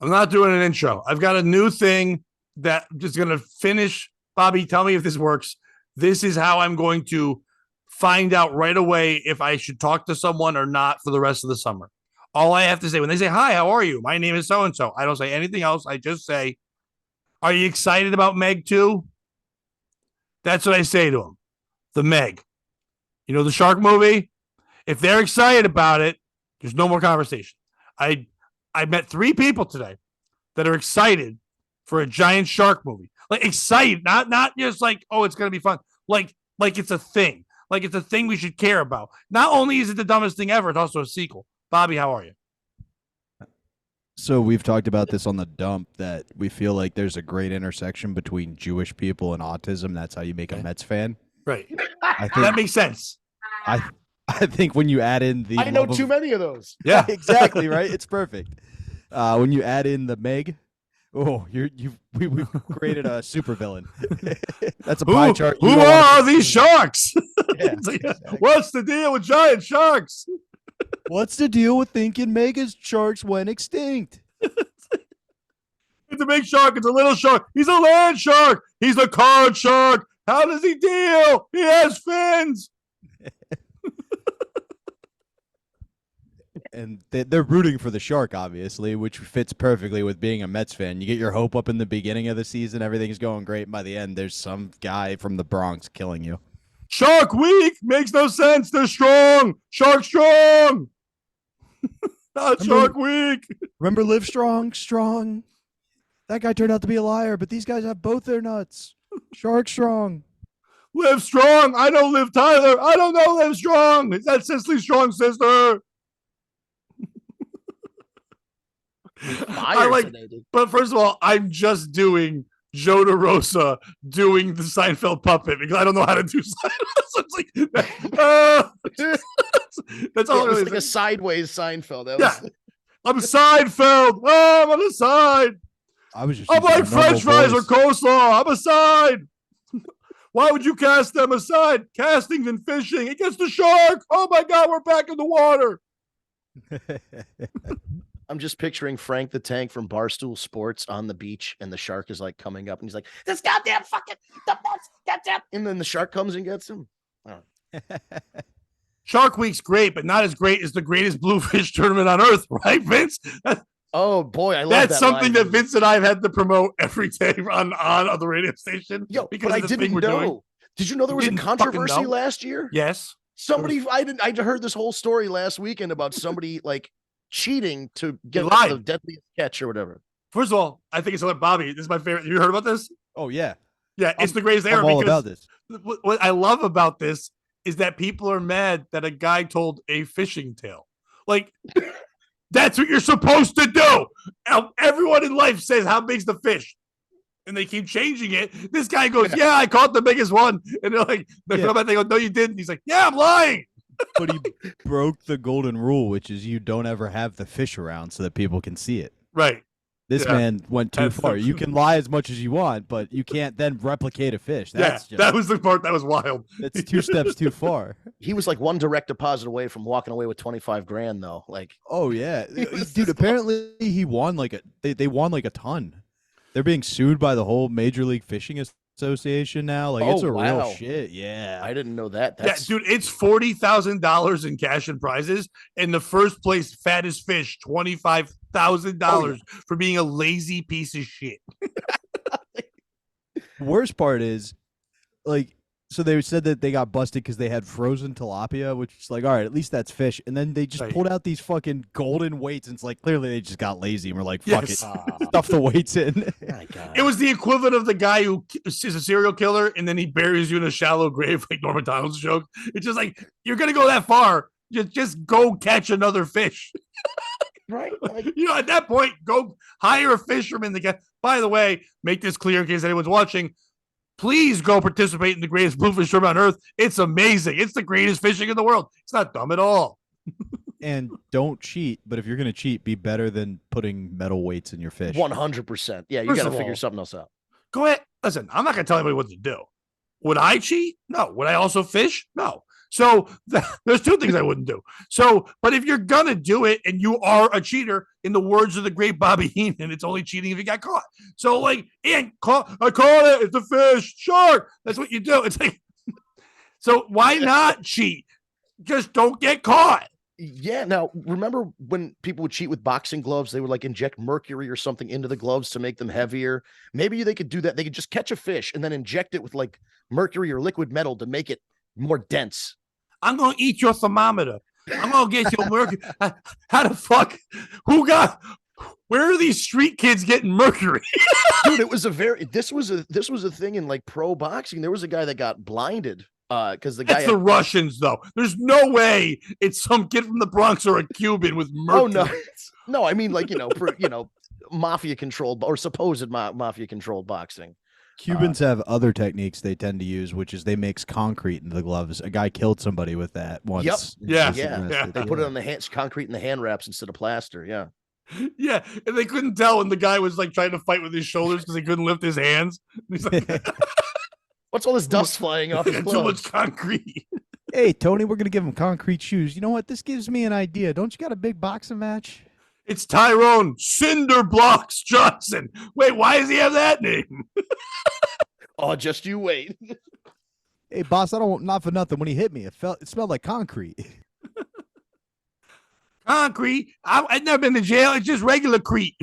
I'm not doing an intro. I've got a new thing that I'm just going to finish. Bobby, tell me if this works. This is how I'm going to find out right away if I should talk to someone or not for the rest of the summer. All I have to say when they say, "Hi, how are you? My name is so and so." I don't say anything else. I just say, "Are you excited about Meg 2?" That's what I say to them. The Meg. You know, the shark movie? If they're excited about it, there's no more conversation. I I met 3 people today that are excited for a giant shark movie. Like excited, not just like, oh, it's gonna be fun. Like it's a thing. Like it's a thing we should care about. Not only is it the dumbest thing ever, it's also a sequel. Bobby, how are you? So we've talked about this on the dump that we feel like there's a great intersection between Jewish people and autism. That's how you make a Mets fan. Right. I That think makes sense. I I think when you add in the I know love too of, many of those. Yeah. exactly right. It's perfect. When you add in the Meg, we've created a supervillain. That's a pie chart. Who you don't wanna are put these together. sharks? Yeah, It's like, exactly. what's the deal with giant sharks? What's the deal with thinking mega sharks went extinct? It's a big shark. It's a little shark. He's a land shark. He's a card shark. How does he deal? He has fins. And they're rooting for the shark, obviously, which fits perfectly with being a Mets fan. You get your hope up in the beginning of the season, everything's going great, and by the end, there's some guy from the Bronx killing you. Shark weak makes no sense. They're strong. Shark strong. Not shark weak. Remember, live strong, strong. That guy turned out to be a liar, but these guys have both their nuts. Shark strong. Live strong. I know Liv Tyler. I don't know Live Strong. Is that Cicely Strong's sister? I like, Fascinating. but first of all, I'm just doing Joe DeRosa doing the Seinfeld puppet because I don't know how to do Seinfeld. So it's like, that's all It was it like a is. sideways Seinfeld. That Yeah. was, I'm Seinfeld. Oh, I'm on the side. I was just I'm using like a normal French fries or voice. coleslaw. I'm aside. Why would you cast them aside? Casting and fishing against the shark. Oh my God, we're back in the water. I'm just picturing Frank the Tank from Barstool Sports on the beach, and the shark is like coming up, and he's like, "This goddamn fucking the best, goddamn!" And then the shark comes and gets him. Shark Week's great, but not as great as the greatest bluefish tournament on earth, right, Vince? Oh boy, I love That's that something line. that Vince and I have had to promote every day on the radio station. Yo, because but I of the thing didn't we're know. doing. Did you know there was a Didn't fucking controversy know? last year? Yes. Somebody, I heard this whole story last weekend about somebody like cheating to get lied. the deadliest catch or whatever. First of all, I think it's Bobby. This is my favorite. You heard about this? Oh, yeah. Yeah, it's the greatest I'm ever. all because about this. what I love about this is that people are mad that a guy told a fishing tale. Like, that's what you're supposed to do. Everyone in life says, how big's the fish? And they keep changing it. This guy goes, yeah, I caught the biggest one. And they're like, they Yeah. go, no, you didn't. He's like, yeah, I'm lying. But he broke the golden rule, which is you don't ever have the fish around so that people can see it. Right. This Yeah. man went too That's far. the- You can lie as much as you want, but you can't then replicate a fish. That's Yeah, just, that was the part that was wild. that's 2 steps too far. He was like one direct deposit away from walking away with 25 grand, though. Like, Oh yeah, dude. Apparently he won like they won like a ton. They're being sued by the whole Major League Fishing Association now. Like it's Oh, a wow. real shit. Yeah. I didn't know that. That's Yeah, dude, it's $40,000 in cash and prizes, and the first place fattest fish $25,000 for being a lazy piece of shit. Worst part is, like, so they said that they got busted because they had frozen tilapia, which is like, all right, at least that's fish. And then they just Right. pulled out these fucking golden weights, and it's like clearly they just got lazy and were like, fuck Yes. it, stuff the weights in. my God. It was the equivalent of the guy who is a serial killer and then he buries you in a shallow grave, like Norm Macdonald's joke. It's just like, you're going to go that far. Just go catch another fish. right. Like, You know, at that point, go hire a fisherman to get. By the way, make this clear in case anyone's watching. Please go participate in the greatest bluefish tournament on earth. It's amazing. It's the greatest fishing in the world. It's not dumb at all. And don't cheat, but if you're gonna cheat, be better than putting metal weights in your fish. 100%. Yeah, you First got to of figure all- something else out. Go ahead. Listen, I'm not going to tell anybody what to do. Would I cheat? No. Would I also fish? No. So there's two things I wouldn't do. So, but if you're gonna do it and you are a cheater, in the words of the great Bobby Heenan, it's only cheating if you got caught. So, like, I caught it. It's a fish, shark. That's what you do. It's like, so why not cheat? Just don't get caught. Yeah. Now, remember when people would cheat with boxing gloves? They would like inject mercury or something into the gloves to make them heavier. Maybe they could do that. They could just catch a fish and then inject it with like mercury or liquid metal to make it more dense. I'm going to eat your thermometer. I'm going to get your mercury. How the fuck? Where are these street kids getting mercury? Dude, this was a thing in like pro boxing. There was a guy that got blinded. Because the guy That's the Russians, though. There's no way it's some kid from the Bronx or a Cuban with mercury. Oh no, no, I mean like mafia controlled or supposed mafia controlled boxing. Cubans have other techniques they tend to use, which is they mix concrete into the gloves. A guy killed somebody with that once. Yep. Yeah. They put it on the hands, concrete in the hand wraps instead of plaster. Yeah. Yeah, and they couldn't tell when the guy was like trying to fight with his shoulders because he couldn't lift his hands. He's like, what's all this dust flying off his clothes? Too much concrete. Hey, Tony, we're going to give him concrete shoes. You know what? This gives me an idea. Don't you got a big boxing match? It's Tyrone Cinder Blocks Johnson. Wait, why does he have that name? Oh, just you wait. Hey, boss, not for nothing. When he hit me, it smelled like concrete. Concrete? I've never been to jail. It's just regular crete.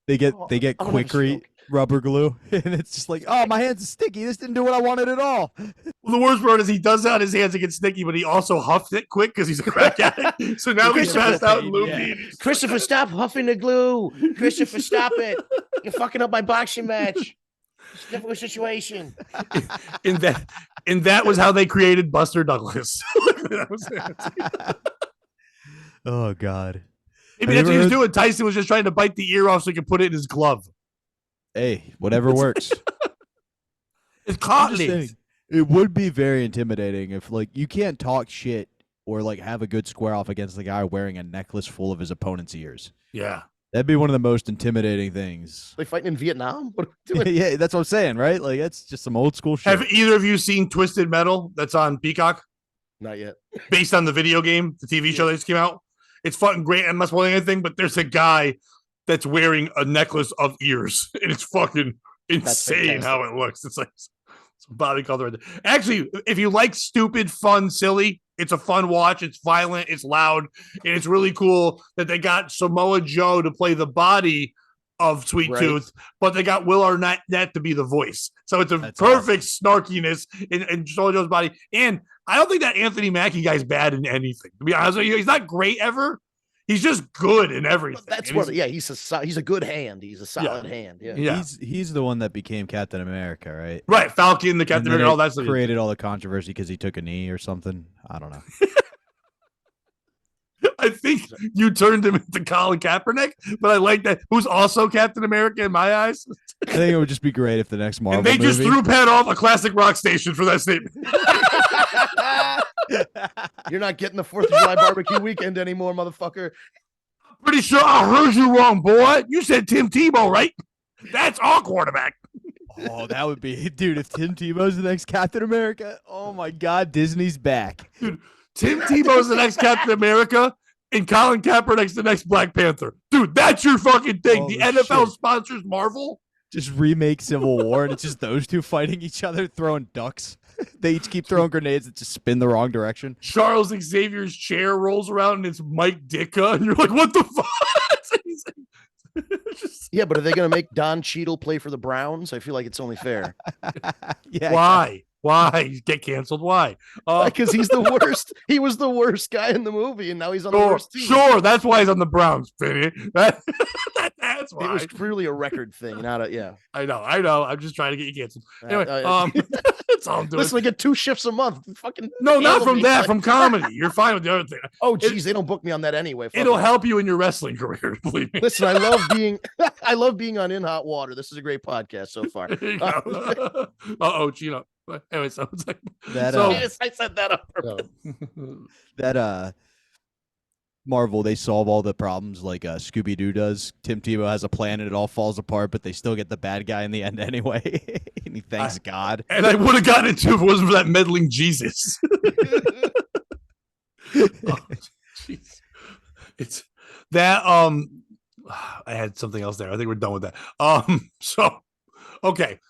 They get Quikrete rubber glue, and it's just like, oh, my hands are sticky. This didn't do what I wanted at all. Well, the worst part is he does that on his hands and gets sticky, but he also huffed it quick because he's a crack addict. So now he's passed out and loopy. Yeah. Christopher, stop huffing the glue. Christopher, stop it. You're fucking up my boxing match. It's a difficult situation. And that was how they created Buster Douglas. That was it. Oh God. Maybe that's what he was doing. Tyson was just trying to bite the ear off so he could put it in his glove. Hey, whatever works. It's cotton. It would be very intimidating if, like, you can't talk shit or like have a good square off against the guy wearing a necklace full of his opponent's ears. Yeah, that'd be one of the most intimidating things. They fighting in Vietnam? What are we doing? Yeah, that's what I'm saying, right? Like, that's just some old school shit. Have either of you seen Twisted Metal? That's on Peacock. Not yet. Based on the video game, the TV show that just came out. It's fucking great. I'm not spoiling anything, but there's a guy that's wearing a necklace of ears, and it's fucking insane how it looks. It's like some body color. Actually, if you like stupid, fun, silly, it's a fun watch. It's violent, it's loud, and it's really cool that they got Samoa Joe to play the body of Sweet Tooth, but they got Will Arnett to be the voice. So it's a perfect snarkiness in Samoa Joe's body. And I don't think that Anthony Mackie guy's bad in anything. To be honest with you, he's not great ever. He's just good in everything. That's what. Yeah, he's a good hand. He's a solid hand. Yeah. He's the one that became Captain America, right? Right, Falcon, the Captain America, all that stuff. Created all the controversy because he took a knee or something. I don't know. I think you turned him into Colin Kaepernick, but I like that. Who's also Captain America in my eyes. I think it would just be great if the next Marvel movie. And they just threw Pat off a classic rock station for that statement. You're not getting the 4th of July barbecue weekend anymore, motherfucker. Pretty sure I heard you wrong, boy. You said Tim Tebow, right? That's our quarterback. Oh, that would be, dude, if Tim Tebow's the next Captain America, oh my God, Disney's back. Dude, Tim Tebow's the next Captain America, and Colin Kaepernick's the next Black Panther. Dude, that's your fucking thing. Holy the NFL shit. Sponsors Marvel. Just remake Civil War, and it's just those two fighting each other, throwing ducks. They each keep throwing grenades that just spin the wrong direction. Charles Xavier's chair rolls around, and it's Mike Ditka, and you're like, what the fuck? Yeah, but are they going to make Don Cheadle play for the Browns? I feel like it's only fair. Yeah. Why? Why? Get canceled? Why? Because he's the worst. He was the worst guy in the movie, and now he's on the worst team. Sure, that's why he's on the Browns, Vinny. That's why. It was truly a record thing, not a, yeah. I know. I'm just trying to get you canceled. Anyway, that's all I'm doing. Listen, I get 2 shifts a month. Fucking no, not from that, from comedy. You're fine with the other thing. Oh, geez, they don't book me on that anyway. It'll help you in your wrestling career, believe me. Listen, I love being on In Hot Water. This is a great podcast so far. Gino. Anyway, so it's like that. I set that up. Marvel, they solve all the problems like Scooby-Doo does. Tim Tebow has a plan and it all falls apart, but they still get the bad guy in the end anyway. And he thanks God. And I would have gotten it too if it wasn't for that meddling Jesus. Oh, it's that I had something else there. I think we're done with that.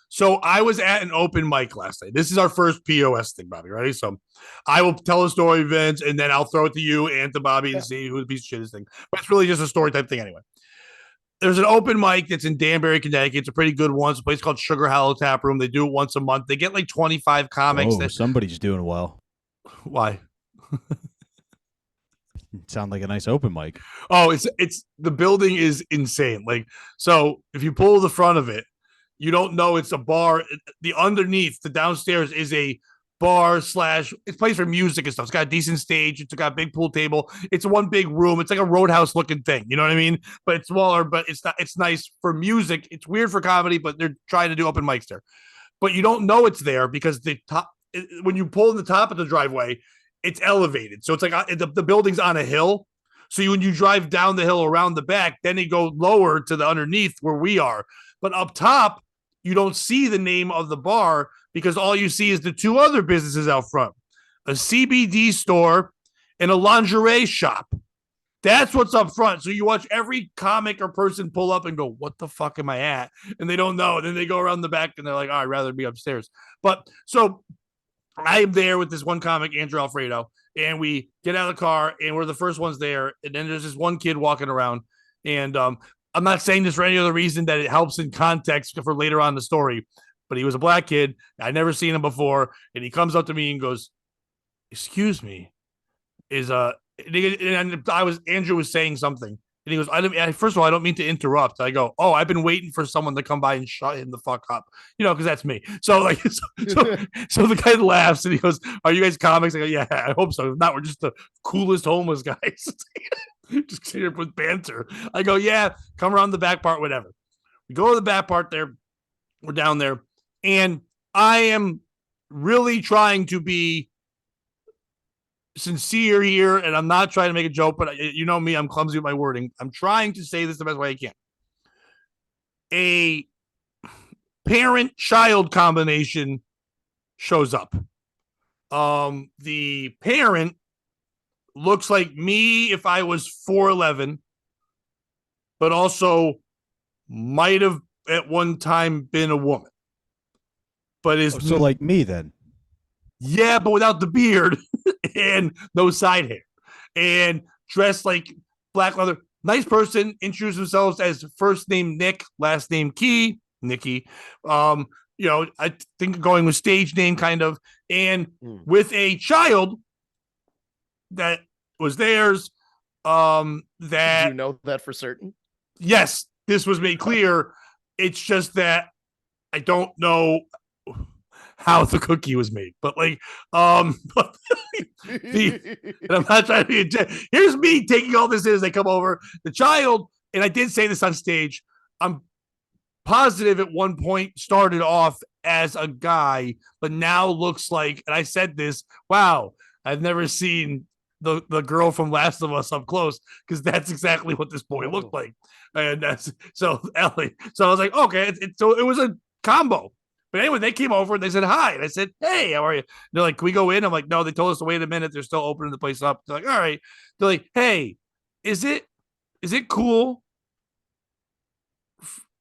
So I was at an open mic last night. This is our first POS thing, Bobby. Ready? So I will tell a story, Vince, and then I'll throw it to you and to Bobby and see who the piece of shit is thing. But it's really just a story type thing anyway. There's an open mic that's in Danbury, Connecticut. It's a pretty good one. It's a place called Sugar Hollow Tap Room. They do it once a month. They get like 25 comics. Oh, somebody's doing well. Why? Sound like a nice open mic. Oh, it's the building is insane. Like, so if you pull the front of it, you don't know it's a bar. The underneath, the downstairs is a bar slash it's place for music and stuff. It's got a decent stage. It's got a big pool table. It's one big room. It's like a roadhouse looking thing. You know what I mean? But it's smaller, but it's not, it's nice for music. It's weird for comedy, but they're trying to do open mics there. But you don't know it's there because the top, when you pull in the top of the driveway, it's elevated. So it's like the building's on a hill. So when you drive down the hill around the back, then they go lower to the underneath where we are. But up top, you don't see the name of the bar because all you see is the two other businesses out front, a CBD store and a lingerie shop. That's what's up front. So you watch every comic or person pull up and go, what the fuck am I at? And they don't know. And then they go around the back and they're like, oh, I'd rather be upstairs. But so I'm there with this one comic, Andrew Alfredo, and we get out of the car and we're the first ones there. And then there's this one kid walking around. And I'm not saying this for any other reason that it helps in context for later on in the story, but he was a black kid. I'd never seen him before. And he comes up to me and goes, excuse me, Andrew was saying something. And he goes, first of all, I don't mean to interrupt. I go, oh, I've been waiting for someone to come by and shut him the fuck up, because that's me. So like, so the guy laughs and he goes, are you guys comics? I go, yeah, I hope so. If not, we're just the coolest homeless guys. Just sitting here with banter. I go, yeah, come around the back part, whatever. We go to the back part there. We're down there. And I am really trying to be sincere here, and I'm not trying to make a joke, but you know me, I'm clumsy with my wording. I'm trying to say this the best way I can. A parent-child combination shows up. The parent looks like me if I was 4'11", but also might have at one time been a woman. But is so like me then. Yeah, but without the beard and no side hair and dressed like black leather. Nice person, introduce themselves as first name Nick, last name Nikki. I think going with stage name kind of, and with a child that was theirs. That Did you know that for certain? Yes, this was made clear. It's just that I don't know how the cookie was made, but and I'm not trying to be here's me taking all this in as they come over. The child, and I did say this on stage, I'm positive at one point started off as a guy, but now looks like, and I said this, wow, I've never seen the girl from Last of Us up close, because that's exactly what this boy looked like. And that's so Ellie. So I was like, okay, so it was a combo. But anyway, they came over and they said hi. And I said, hey, how are you? They're like, can we go in? I'm like, no, they told us to wait a minute. They're still opening the place up. They're like, all right. They're like, hey, is it cool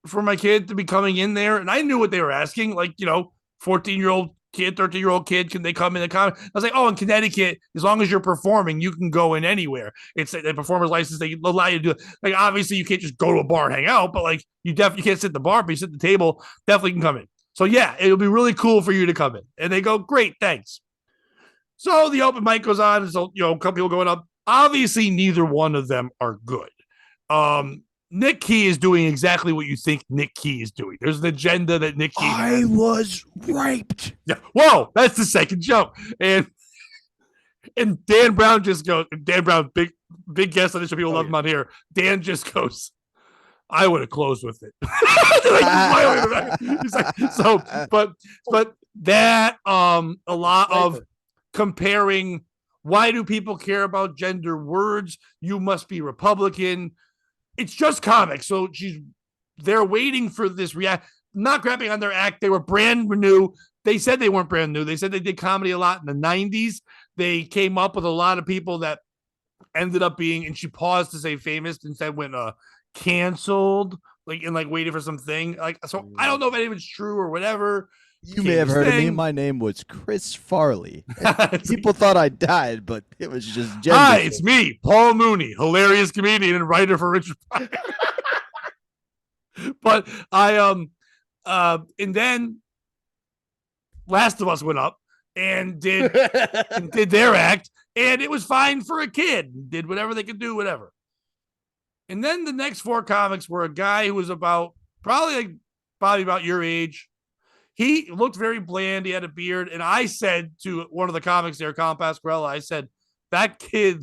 for my kid to be coming in there? And I knew what they were asking. Like, 14-year-old kid, 13-year-old kid, can they come in the comment? I was like, oh, in Connecticut, as long as you're performing, you can go in anywhere. It's a performer's license. They allow you to do it. Like, obviously, you can't just go to a bar and hang out, but like, you definitely can't sit at the bar, but you sit at the table, definitely can come in. So yeah, it'll be really cool for you to come in. And they go, great, thanks. So the open mic goes on. So, a couple people going up. Obviously, neither one of them are good. Nick Key is doing exactly what you think Nick Key is doing. There's an agenda that Nick Key has. I was raped. Yeah. Whoa, that's the second joke. And Dan Brown just goes, Dan Brown, big guest on this show. People love him on here. Dan just goes, I would have closed with it. He's like, so, but that, a lot of comparing Why do people care about gender words? You must be Republican. It's just comics. So they're waiting for this react, not grabbing on their act. They were brand new. They said they weren't brand new. They said they did comedy a lot in the 90s. They came up with a lot of people that ended up being, and she paused to say famous instead went canceled, like and like waiting for something. Like, so I don't know if any of it's true or whatever. You may have heard of me. My name was Chris Farley. People thought I died, but it was just gender. Hi, it's me, Paul Mooney, hilarious comedian and writer for Richard Pryor. But and then Last of Us went up and did their act, and it was fine for a kid. Did whatever they could do, whatever. And then the next 4 comics were a guy who was probably about your age. He looked very bland. He had a beard. And I said to one of the comics there, Colin Pasquarella, I said, that kid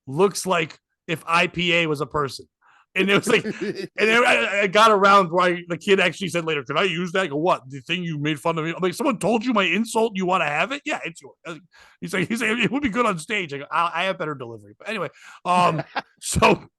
looks like if IPA was a person. And it was like, and I got around where the kid actually said later, can I use that? I go, what? The thing you made fun of me? I'm like, someone told you my insult, you want to have it? Yeah, it's yours. He's like, it would be good on stage. I go, I have better delivery. But anyway, so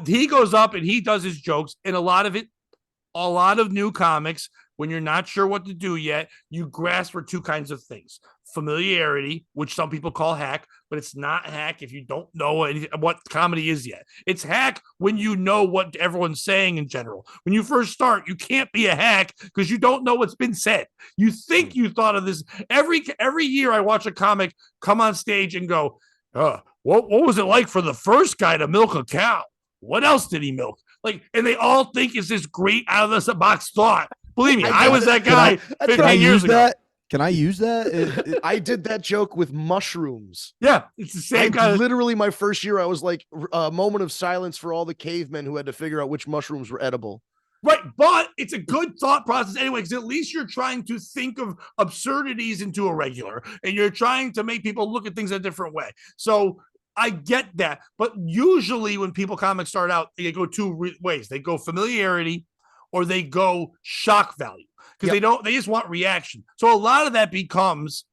he goes up and he does his jokes, and a lot of new comics, when you're not sure what to do yet, you grasp for 2 kinds of things. Familiarity, which some people call hack, but it's not hack if you don't know what comedy is yet. It's hack when you know what everyone's saying in general. When you first start, you can't be a hack because you don't know what's been said. You think you thought of this. Every year I watch a comic come on stage and go, what was it like for the first guy to milk a cow? What else did he milk? Like, and they all think it's this great out of the box thought. Believe me, I was that guy 15 years ago. Can I use that? I did that joke with mushrooms. Yeah, it's the same kind. Literally, my first year, I was like, a moment of silence for all the cavemen who had to figure out which mushrooms were edible. Right, but it's a good thought process anyway, because at least you're trying to think of absurdities into a regular, and you're trying to make people look at things a different way. So I get that, but usually when comics start out, they go 2 ways. They go familiarity, or they go shock value, because they just want reaction. So a lot of that becomes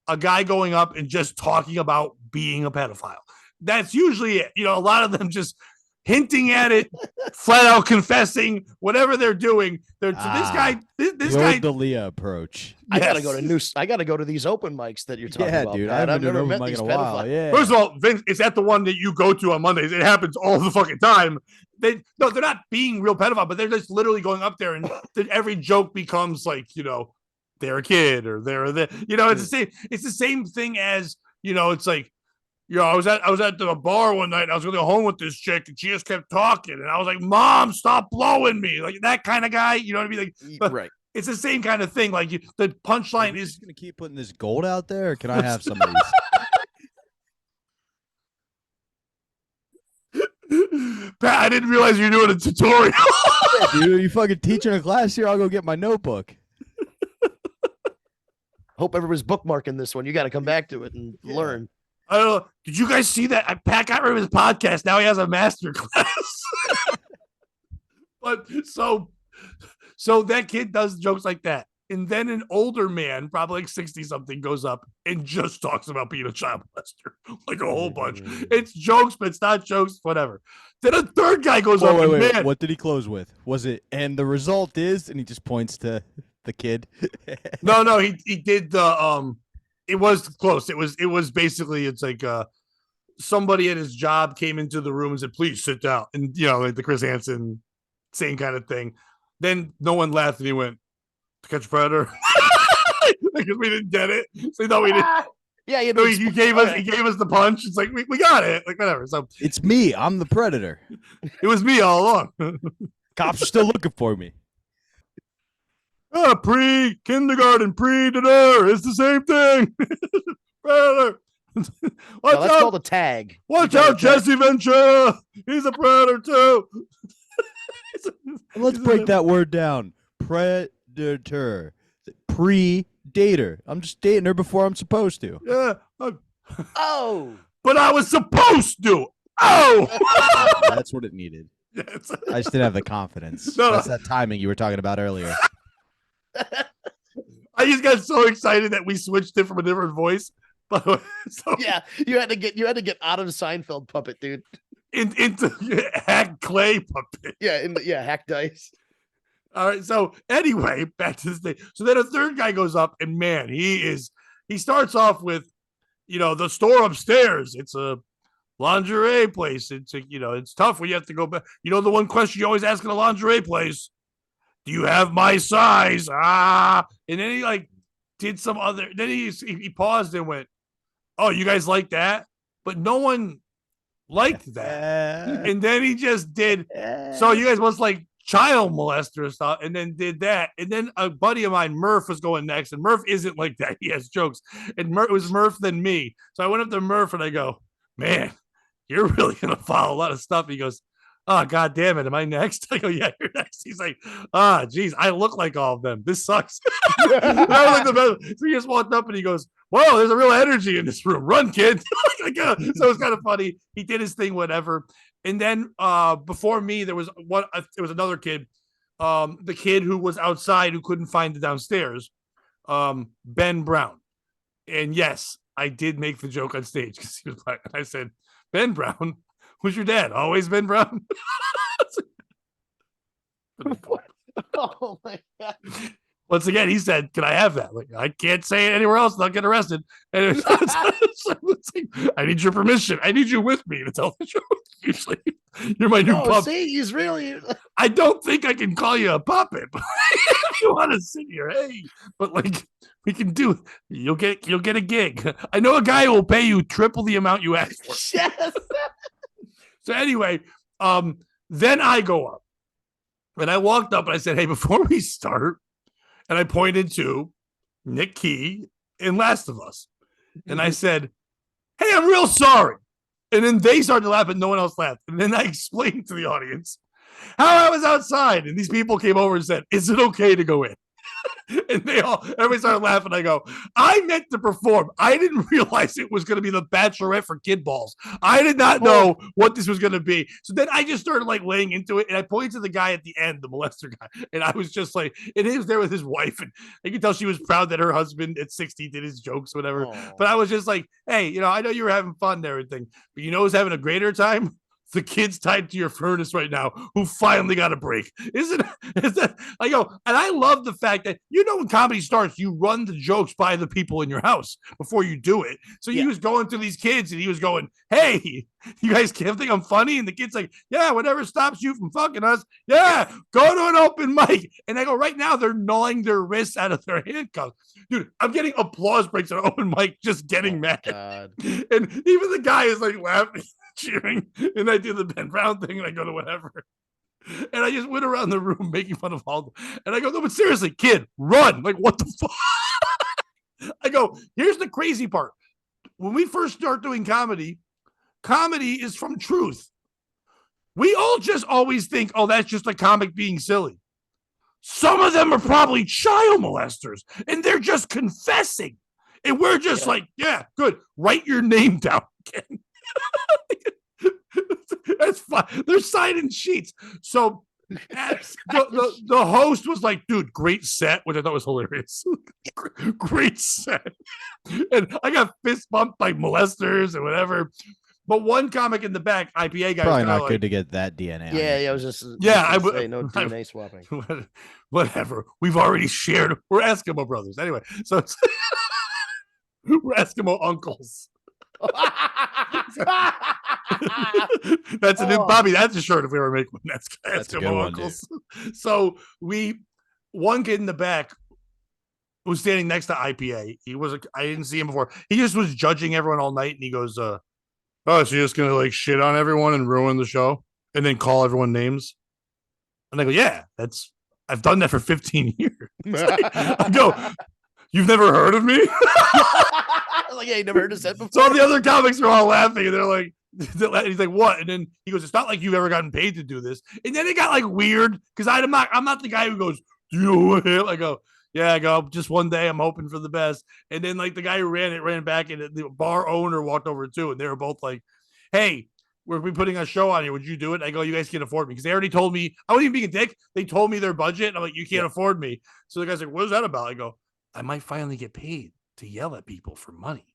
a guy going up and just talking about being a pedophile. That's usually it. A lot of them just hinting at it, flat out confessing whatever they're doing. This guy, the Leah approach. I gotta go to these open mics that you're talking about. Dude, I've never met these these pedophiles. Yeah. First of all, Vince, it's at the one that you go to on Mondays. It happens all the fucking time. They're not being real pedophile, but they're just literally going up there, and every joke becomes like, they're a kid or they're the, it's the same thing as, it's like, I was at the bar one night and I was going to go home with this chick and she just kept talking and I was like, Mom, stop blowing me. Like that kind of guy, you know what I mean? Like, right. It's the same kind of thing. Like the punchline is going to keep putting this gold out there, or can I have some of these? Pat, I didn't realize you were doing a tutorial. Yeah, dude, you fucking teaching a class here? I'll go get my notebook. Hope everybody's bookmarking this one. You got to come back to it and learn. I don't know. Did you guys see that? Pat got rid of his podcast. Now he has a master class. But so that kid does jokes like that. And then an older man, probably like 60 something, goes up and just talks about being a child molester. Like a whole bunch. It's jokes, but it's not jokes, whatever. Then a third guy goes up and man. What did he close with? Was it, and the result is, and he just points to the kid? No, he did the it was close. It was basically, it's like somebody at his job came into the room and said, please sit down. And like the Chris Hansen, same kind of thing. Then no one laughed and he went, to catch a predator. Because we didn't get it. So no, we didn't. Yeah, he gave us the punch. It's like we got it. Like whatever. So it's me. I'm the predator. It was me all along. Cops are still looking for me. Pre-kindergarten, pre-dinner. It's the same thing. Predator. That's called a tag. Watch out, Jesse Ventura. He's a predator too. Let's break that word down. Predator. Pre-dater. I'm just dating her before I'm supposed to. Yeah. Oh. But I was supposed to. Oh. That's what it needed. Yes. I just didn't have the confidence. That's that timing you were talking about earlier. I just got so excited that we switched it from a different voice. By the way, so Yeah, you had to get out of Seinfeld puppet, dude. into hack clay puppet. Yeah, hack dice. All right. So anyway, back to this thing. So then a third guy goes up, and man, he starts off with, the store upstairs. It's a lingerie place. It's it's tough when you have to go back. The one question you always ask in a lingerie place: do you have my size? And then he like did some other. Then he paused and went, "Oh, you guys like that?" But no one liked that. And then he just did. So you guys must like child molester stuff, and then did that. And then a buddy of mine, Murph, was going next, and Murph isn't like that. He has jokes, and it was Murph than me. So I went up to Murph and I go, "Man, you're really gonna follow a lot of stuff." He goes, "Oh, God damn it, am I next?" I go, "Yeah, you're next." He's like, geez, I look like all of them. This sucks. That was like the best. So he just walked up and he goes, "Whoa, there's a real energy in this room. Run, kid." So it's kind of funny. He did his thing, whatever. And then before me, there was another kid, the kid who was outside who couldn't find the downstairs, Ben Brown. And yes, I did make the joke on stage because he was black. And I said, "Ben Brown, who's your dad? Always Ben Brown?" Oh my God. Once again, he said, "Can I have that?" Like, I can't say it anywhere else, not get arrested. And it's like, I need your permission. I need you with me to tell the joke. Usually, you're my new puppet. See, he's really. I don't think I can call you a puppet, but if you want to sit here, hey. But like, we can do. You'll get a gig. I know a guy who will pay you triple the amount you asked for. Yes. So anyway, then I go up, and I walked up and I said, "Hey, before we start," and I pointed to Nick Key in Last of Us, and I said, "Hey, I'm real sorry." And then they started to laugh, and no one else laughed. And then I explained to the audience how I was outside, and these people came over and said, "Is it okay to go in?" And everybody started laughing. I go, "I meant to perform. I didn't realize it was going to be the Bachelorette for kid balls. I did not know what this was going to be." So then I just started like laying into it, and I pointed to the guy at the end, the molester guy, and I was just like, and he was there with his wife, and I could tell she was proud that her husband at 60 did his jokes, whatever. But I was just like, "Hey, I know you were having fun and everything, but who's having a greater time? The kid's tied to your furnace right now who finally got a break." Is that I go, and I love the fact that when comedy starts, you run the jokes by the people in your house before you do it. So he was going to these kids and he was going, "Hey, you guys can't think I'm funny?" And the kid's like, "Yeah, whatever stops you from fucking us. Yeah, go to an open mic." And I go, right now they're gnawing their wrists out of their handcuffs. Dude, I'm getting applause breaks at an open mic just getting mad. God. And even the guy is like laughing, cheering, and I do the Ben Brown thing, and I go to whatever, and I just went around the room making fun of all, and I go, "No, but seriously, kid, run!" Like, what the fuck? I go, here's the crazy part: when we first start doing comedy is from truth. We all just always think, "Oh, that's just a comic being silly." Some of them are probably child molesters, and they're just confessing, and we're just like, "Yeah, good. Write your name down again." That's fine. They're signing sheets. So the host was like, "Dude, great set," which I thought was hilarious. Great set. And I got fist bumped by molesters and whatever. But one comic in the back, IPA guy, probably not good to get that DNA. Yeah, I was just I would say no DNA swapping. Whatever. We've already shared. We're Eskimo brothers. Anyway, so we're Eskimo uncles. That's a new Bobby. That's a shirt if we ever make one. That's Eskimo uncles. So one kid in the back was standing next to IPA. I didn't see him before. He just was judging everyone all night, and he goes, "Oh, so you're just gonna like shit on everyone and ruin the show, and then call everyone names?" And I go, "Yeah, I've done that for 15 years." I go, "You've never heard of me?" Like, yeah, you never heard us said before. So the other comics are all laughing, and they're like, he's like, "What?" And then he goes, "It's not like you've ever gotten paid to do this." And then it got like weird because I'm not the guy who goes, "Do you know who I am?" I go, "Yeah." I go, "Just one day, I'm hoping for the best." And then like the guy who ran back, and the bar owner walked over too, and they were both like, "Hey, we're putting a show on here. Would you do it?" I go, "You guys can't afford me," because they already told me. I wasn't even being a dick. They told me their budget, and I'm like, "You can't afford me." So the guy's like, "What is that about?" I go, "I might finally get paid to yell at people for money."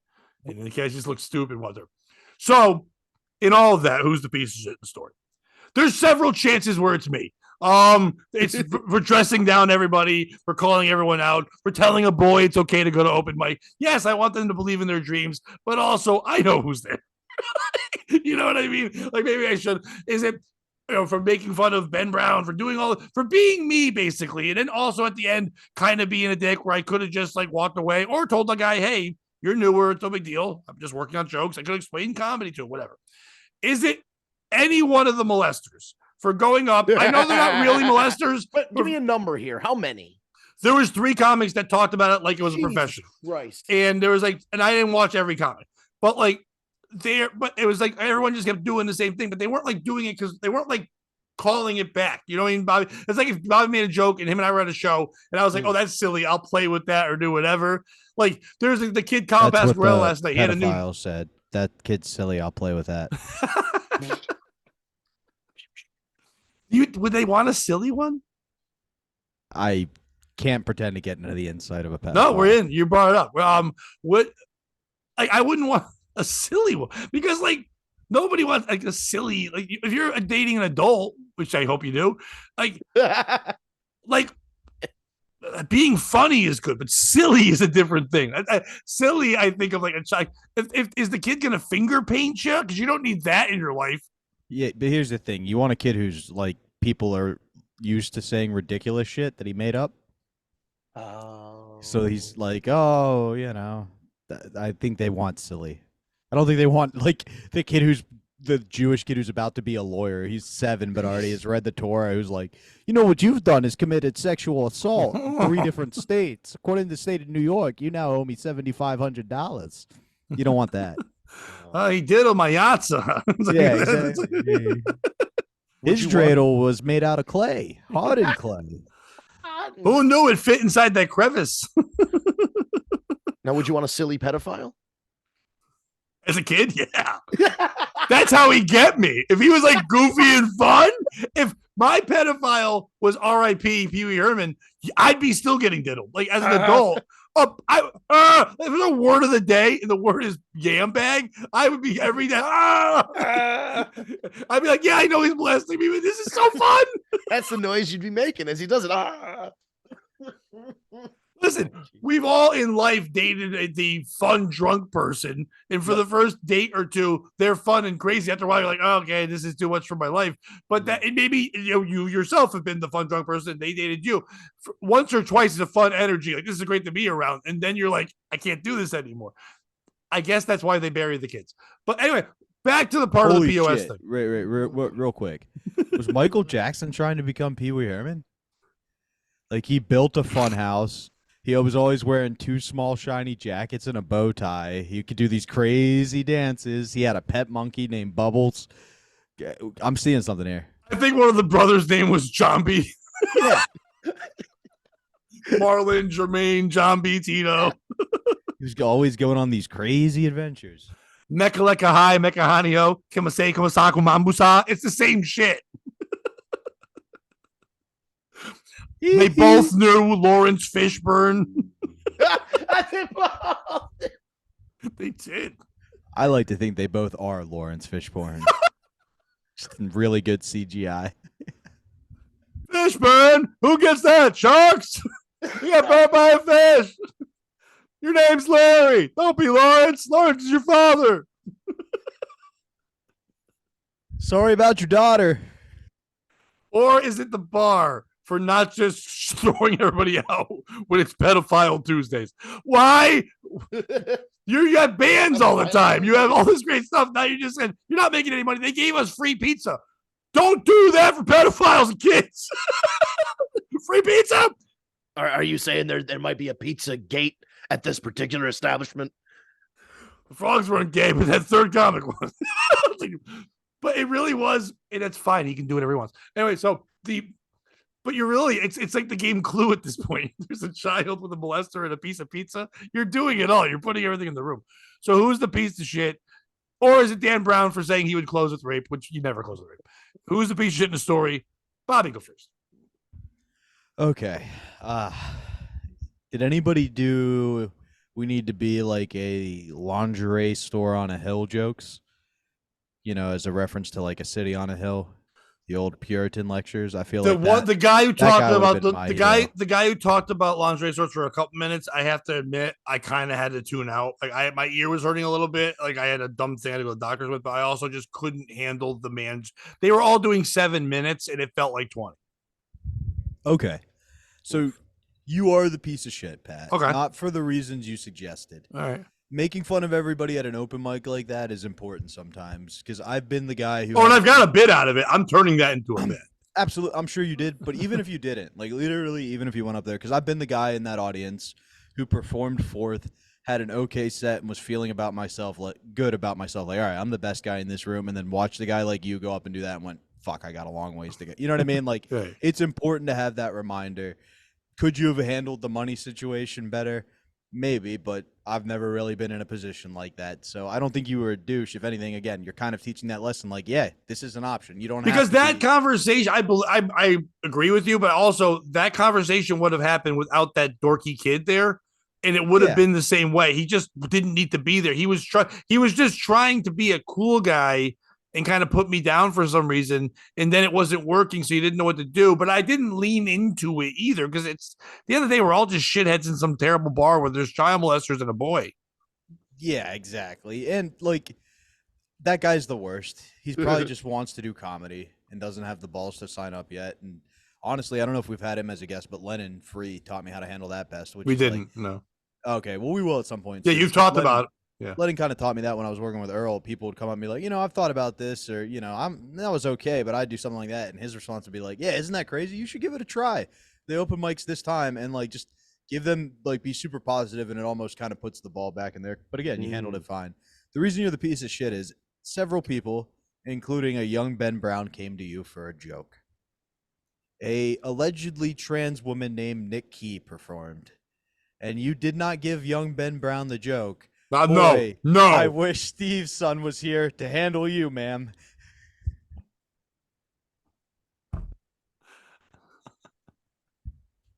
And the kids just look stupid, was there? So, in all of that, who's the piece of shit in the story? There's several chances where it's me. It's for dressing down everybody, for calling everyone out, for telling a boy it's okay to go to open mic. Yes, I want them to believe in their dreams, but also I know who's there. You know what I mean? Like maybe I should. Is it for making fun of Ben Brown, for doing for being me basically, and then also at the end kind of being a dick where I could have just like walked away or told the guy, hey, you're newer, it's no big deal. I'm just working on jokes. I could explain comedy to him, whatever. Is it any one of the molesters for going up? I know they're not really molesters, but give me a number here. How many? There was 3 comics that talked about it like it was a profession. Christ. And there was like, and I didn't watch every comic, but like but it was like everyone just kept doing the same thing, but they weren't like doing it because they weren't like calling it back. You know what I mean, Bobby? It's like if Bobby made a joke and him and I were at a show and I was like, oh, that's silly. I'll play with that or do whatever. Like there's like, the kid Kyle Pasquarello last night. He had a new said that kid's silly. I'll play with that. Would they want a silly one? I can't pretend to get into the inside of a pedophile. No, we're in. You brought it up. What? Like, I wouldn't want a silly one because, like, nobody wants like a silly. Like, if you're dating an adult, which I hope you do, like being funny is good, but silly is a different thing. Silly, I think of like a child. If is the kid gonna finger paint you? Because you don't need that in your life. Yeah, but here's the thing: you want a kid who's like people are used to saying ridiculous shit that he made up. Oh. So he's like, oh, you know, I think they want silly. I don't think they want like the Jewish kid who's about to be a lawyer. He's 7, but already has read the Torah. Who's like, you know what you've done is committed sexual assault in 3 different states. According to the state of New York, you now owe me $7,500. You don't want that. He did on my yatsa. Yeah, exactly. His dreidel was made out of clay, hardened clay. Who knew it fit inside that crevice? Now, would you want a silly pedophile? As a kid, yeah. That's how he get me. If he was like goofy and fun, if my pedophile was R.I.P. Pee Wee Herman, I'd be still getting diddled. Like as an adult, if there's a word of the day and the word is yam bag, I would be every day. I'd be like, yeah, I know he's molesting me, but this is so fun. That's the noise you'd be making as he does it. Listen, we've all in life dated the fun drunk person, and for the first date or 2, they're fun and crazy. After a while, you're like, oh, okay, this is too much for my life. But that maybe you yourself have been the fun drunk person. They dated you once or twice. Is a fun energy. Like this is great to be around, and then you're like, I can't do this anymore. I guess that's why they bury the kids. But anyway, back to the part of the POS thing. Real quick. Was Michael Jackson trying to become Pee Wee Herman? Like he built a fun house. He was always wearing 2 small shiny jackets and a bow tie. He could do these crazy dances. He had a pet monkey named Bubbles. I'm seeing something here. I think one of the brothers' name was John B. Yeah. Marlon, Jermaine, John B. Tito. He was always going on these crazy adventures. Mekaleka High, Mekahanio, Kimasei, Kumasaku, Mambusa. It's the same shit. They both knew Lawrence Fishburne. They did. I like to think they both are Lawrence Fishburne. Just really good CGI. Fishburne? Who gets that? Sharks? You got burned by a fish. Your name's Larry. Don't be Lawrence. Lawrence is your father. Sorry about your daughter. Or is it the bar for not just throwing everybody out when it's pedophile Tuesdays? Why? You got bands all the time. You have all this great stuff. Now you just said you're not making any money. They gave us free pizza. Don't do that for pedophiles and kids. Free pizza. Are you saying there might be a pizza gate at this particular establishment? The frogs weren't gay, but that third comic was. But it really was, and that's fine. He can do whatever he wants. Anyway, but you're really, it's like the game Clue at this point. There's a child with a molester and a piece of pizza. You're doing it all. You're putting everything in the room. So who's the piece of shit? Or is it Dan Brown for saying he would close with rape, which you never close with rape? Who's the piece of shit in the story? Bobby, go first. Okay. Did anybody do we need to be like a lingerie store on a hill jokes. As a reference to like a city on a hill, the old Puritan lectures. I feel The guy who that talked guy would've about been my hero. the guy who talked about lingerie stores for a couple minutes. I have to admit, I kind of had to tune out. Like my ear was hurting a little bit. Like I had a dumb thing I had to go to the doctor's with, but I also just couldn't handle the man's. They were all doing 7 minutes, and it felt like 20. Okay, so you are the piece of shit, Pat. Okay. Not for the reasons you suggested. All right. Making fun of everybody at an open mic like that is important sometimes because I've been the guy who. Oh, and I've got a bit out of it. I'm turning that into a bit. Absolutely, I'm sure you did. But even if you didn't, like literally, even if you went up there, because I've been the guy in that audience who performed fourth, had an okay set, and was feeling good about myself. Like, all right, I'm the best guy in this room, and then watch the guy like you go up and do that, and went, fuck, I got a long ways to go. You know what I mean? Like, Right. It's important to have that reminder. Could you have handled the money situation better? Maybe, but I've never really been in a position like that. So I don't think you were a douche. If anything, again, you're kind of teaching that lesson. Like, yeah, this is an option. You don't Because have that conversation, I agree with you, but also that conversation would have happened without that dorky kid there, and it would have been the same way. He just didn't need to be there. He was just trying to be a cool guy and kind of put me down for some reason, and then it wasn't working, so he didn't know what to do. But I didn't lean into it either because it's the end of the day, we're all just shitheads in some terrible bar where there's child molesters and a boy. Yeah, exactly. And like that guy's the worst. He's probably just wants to do comedy and doesn't have the balls to sign up yet. And honestly, I don't know if we've had him as a guest, but Lennon Free taught me how to handle that best. Which We is didn't. like, No. okay, well, we will at some point. Yeah, soon. you've talked Lennon, about it. Yeah. Lennon kind of taught me that when I was working with Earl. People would come up and be like, I've thought about this, or that was okay, but I'd do something like that, and his response would be like, yeah, isn't that crazy? You should give it a try. They open mics this time, and like just give them like be super positive, and it almost kind of puts the ball back in there. But again, you handled it fine. The reason you're the piece of shit is several people, including a young Ben Brown, came to you for a joke. A allegedly trans woman named Nick Key performed, and you did not give young Ben Brown the joke. Boy, no. I wish Steve's son was here to handle you, ma'am.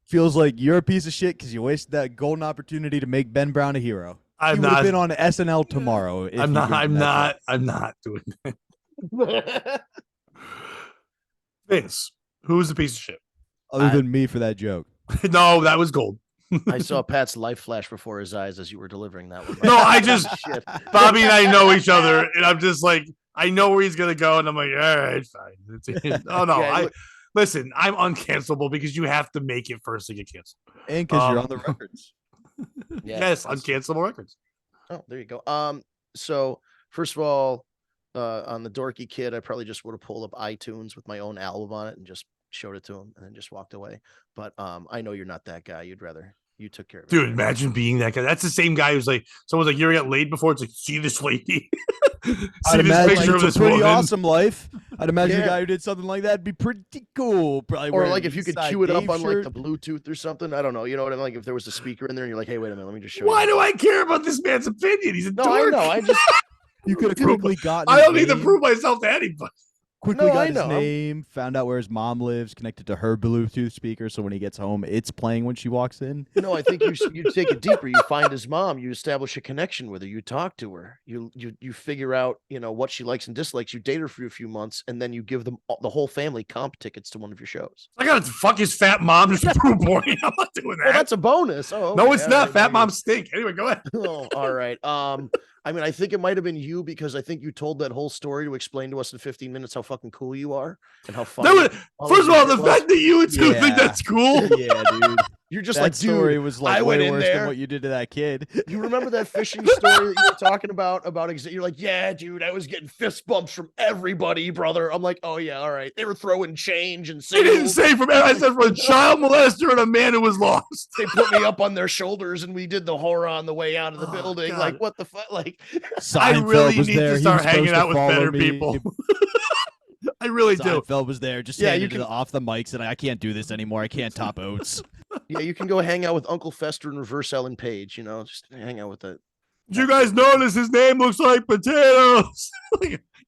Feels like you're a piece of shit because you wasted that golden opportunity to make Ben Brown a hero. He would have been on SNL tomorrow. I'm not doing that. Vince, who's the piece of shit? Other than me for that joke. No, that was gold. I saw Pat's life flash before his eyes as you were delivering that one. No, I just Shit. Bobby and I know each other, and I'm just like, I know where he's gonna go, and I'm like, all right, fine. Oh no, Yeah, listen, I'm uncancelable because you have to make it first to get canceled. And because you're on the records. Yeah, Yes, uncancelable records. Oh, there you go. So first of all, on the dorky kid, I probably just would have pulled up iTunes with my own album on it and just showed it to him and then just walked away. But I know you're not that guy. You took care of it. Dude, imagine being that guy. That's the same guy who's like, someone's like, you ever got laid before? It's like, see this lady? I'd imagine it's a pretty woman. awesome life. I'd imagine Yeah. a guy who did something like that would be pretty cool. Probably Or wearing like a if you could Eastside cue it up Dave on like shirt. the Bluetooth or something. I don't know. You know what I mean? Like if there was a speaker in there and you're like, hey, wait a minute, let me just show Why you. do I care about this man's opinion? He's a No, dork. I know. I just You could have quickly gotten I his don't need to name, prove myself to anybody. quickly No, got I his know. name, found out where his mom lives, connected to her Bluetooth speaker, so when he gets home, it's playing when she walks in. no, I think you take it deeper. You find his mom, you establish a connection with her, you talk to her, you figure out, what she likes and dislikes, you date her for a few months, and then you give them the whole family comp tickets to one of your shows. I gotta fuck his fat mom just to prove boring. I'm not doing that. Well, that's a bonus. Oh, No, okay, it's all not. right, Fat there you moms stink. Anyway, go ahead. go. Oh, all right. I mean, I think it might have been you because I think you told that whole story to explain to us in 15 minutes how fucking cool you are and how funny. That was, first of all, the fact that you two Yeah. think that's cool. Yeah, dude. you're just That like, story dude, was I like went way in worse there. than what you did to that kid. You remember that fishing story that you were talking about you're like, yeah, dude, I was getting fist bumps from everybody, brother. I'm like, oh yeah, all right. They were throwing change and I didn't singles. say from. I said from a child molester and a man who was lost. They put me up on their shoulders and we did the horror on the way out of the Oh, building. God. Like, what the fuck? Like, I Seinfeld really was need there. to He start was hanging supposed to out with follow better me. people. I really do. Seinfeld was there, just Yeah, handed you it can- off the mics, and I can't do this anymore. I can't top oats. yeah, you can go hang out with Uncle Fester and Reverse Ellen Page, just hang out with the. Did you guys notice his name looks like potatoes?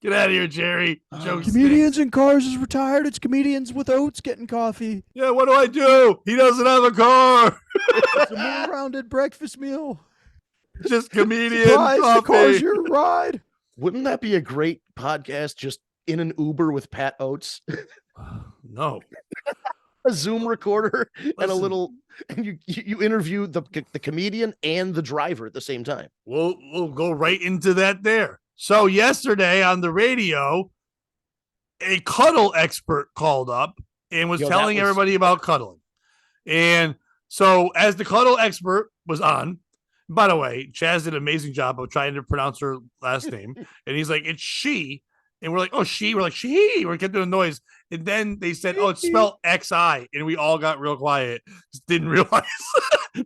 Get out of here, Jerry. Joke Comedians in cars is retired. It's comedians with oats getting coffee. Yeah, what do I do? He doesn't have a car. It's a more rounded breakfast meal. Just comedian Surprise, the car's coffee. your ride. Wouldn't that be a great podcast? Just in an Uber with Pat Oates, No. a Zoom recorder, and a Listen. little, and you interview the comedian and the driver at the same time. We'll go right into that there. So yesterday on the radio, a cuddle expert called up and was telling everybody about cuddling. And so as the cuddle expert was on, by the way, Chaz did an amazing job of trying to pronounce her last name. And he's like, it's she. And we're like, oh, she. We're like, she. We kept doing noise. And then they said, oh, it's spelled XI. And we all got real quiet. Just didn't realize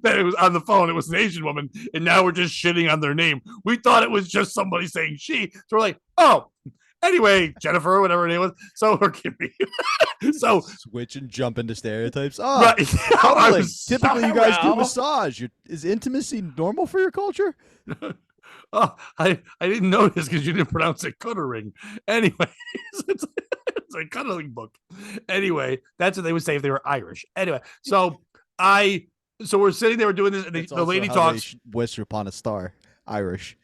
that it was on the phone. It was an Asian woman. And now we're just shitting on their name. We thought it was just somebody saying she. So we're like, oh, anyway, Jennifer, whatever her name was. So we're kidding. So switch and jump into stereotypes. Oh, right. cuddling. Typically, you guys do Wow. massage. Is intimacy normal for your culture? Oh, I didn't notice because you didn't pronounce it cuddling. Anyway, it's a cuddling book. Anyway, that's what they would say if they were Irish. Anyway, so we're sitting there, we're doing this, and That's the also lady how talks. they wish upon a star. Irish.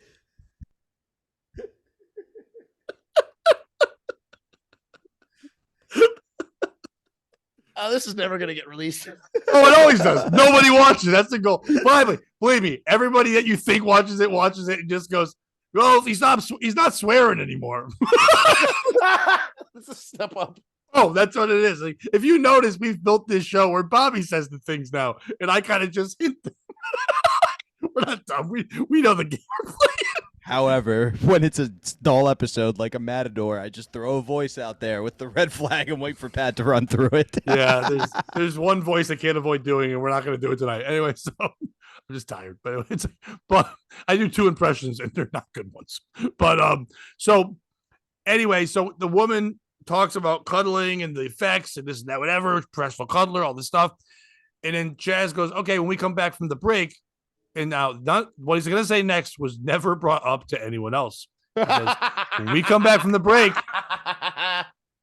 Oh, this is never going to get released. Oh, it always does. Nobody watches. That's the goal. Believe me, everybody that you think watches it and just goes, well, he's not swearing anymore. It's a step up. Oh, that's what it is. Like, if you notice, we've built this show where Bobby says the things now, and I kind of just hint them. We're not dumb. We know the game we're playing. However, when it's a dull episode like a Matador, I just throw a voice out there with the red flag and wait for Pat to run through it. Yeah, there's one voice I can't avoid doing, and we're not going to do it tonight. Anyway, so I'm just tired. But I do 2 impressions, and they're not good ones. But so anyway, so the woman talks about cuddling and the effects and this and that, whatever, professional cuddler, all this stuff. And then Chaz goes, okay, when we come back from the break, and now what he's going to say next was never brought up to anyone else. When we come back from the break,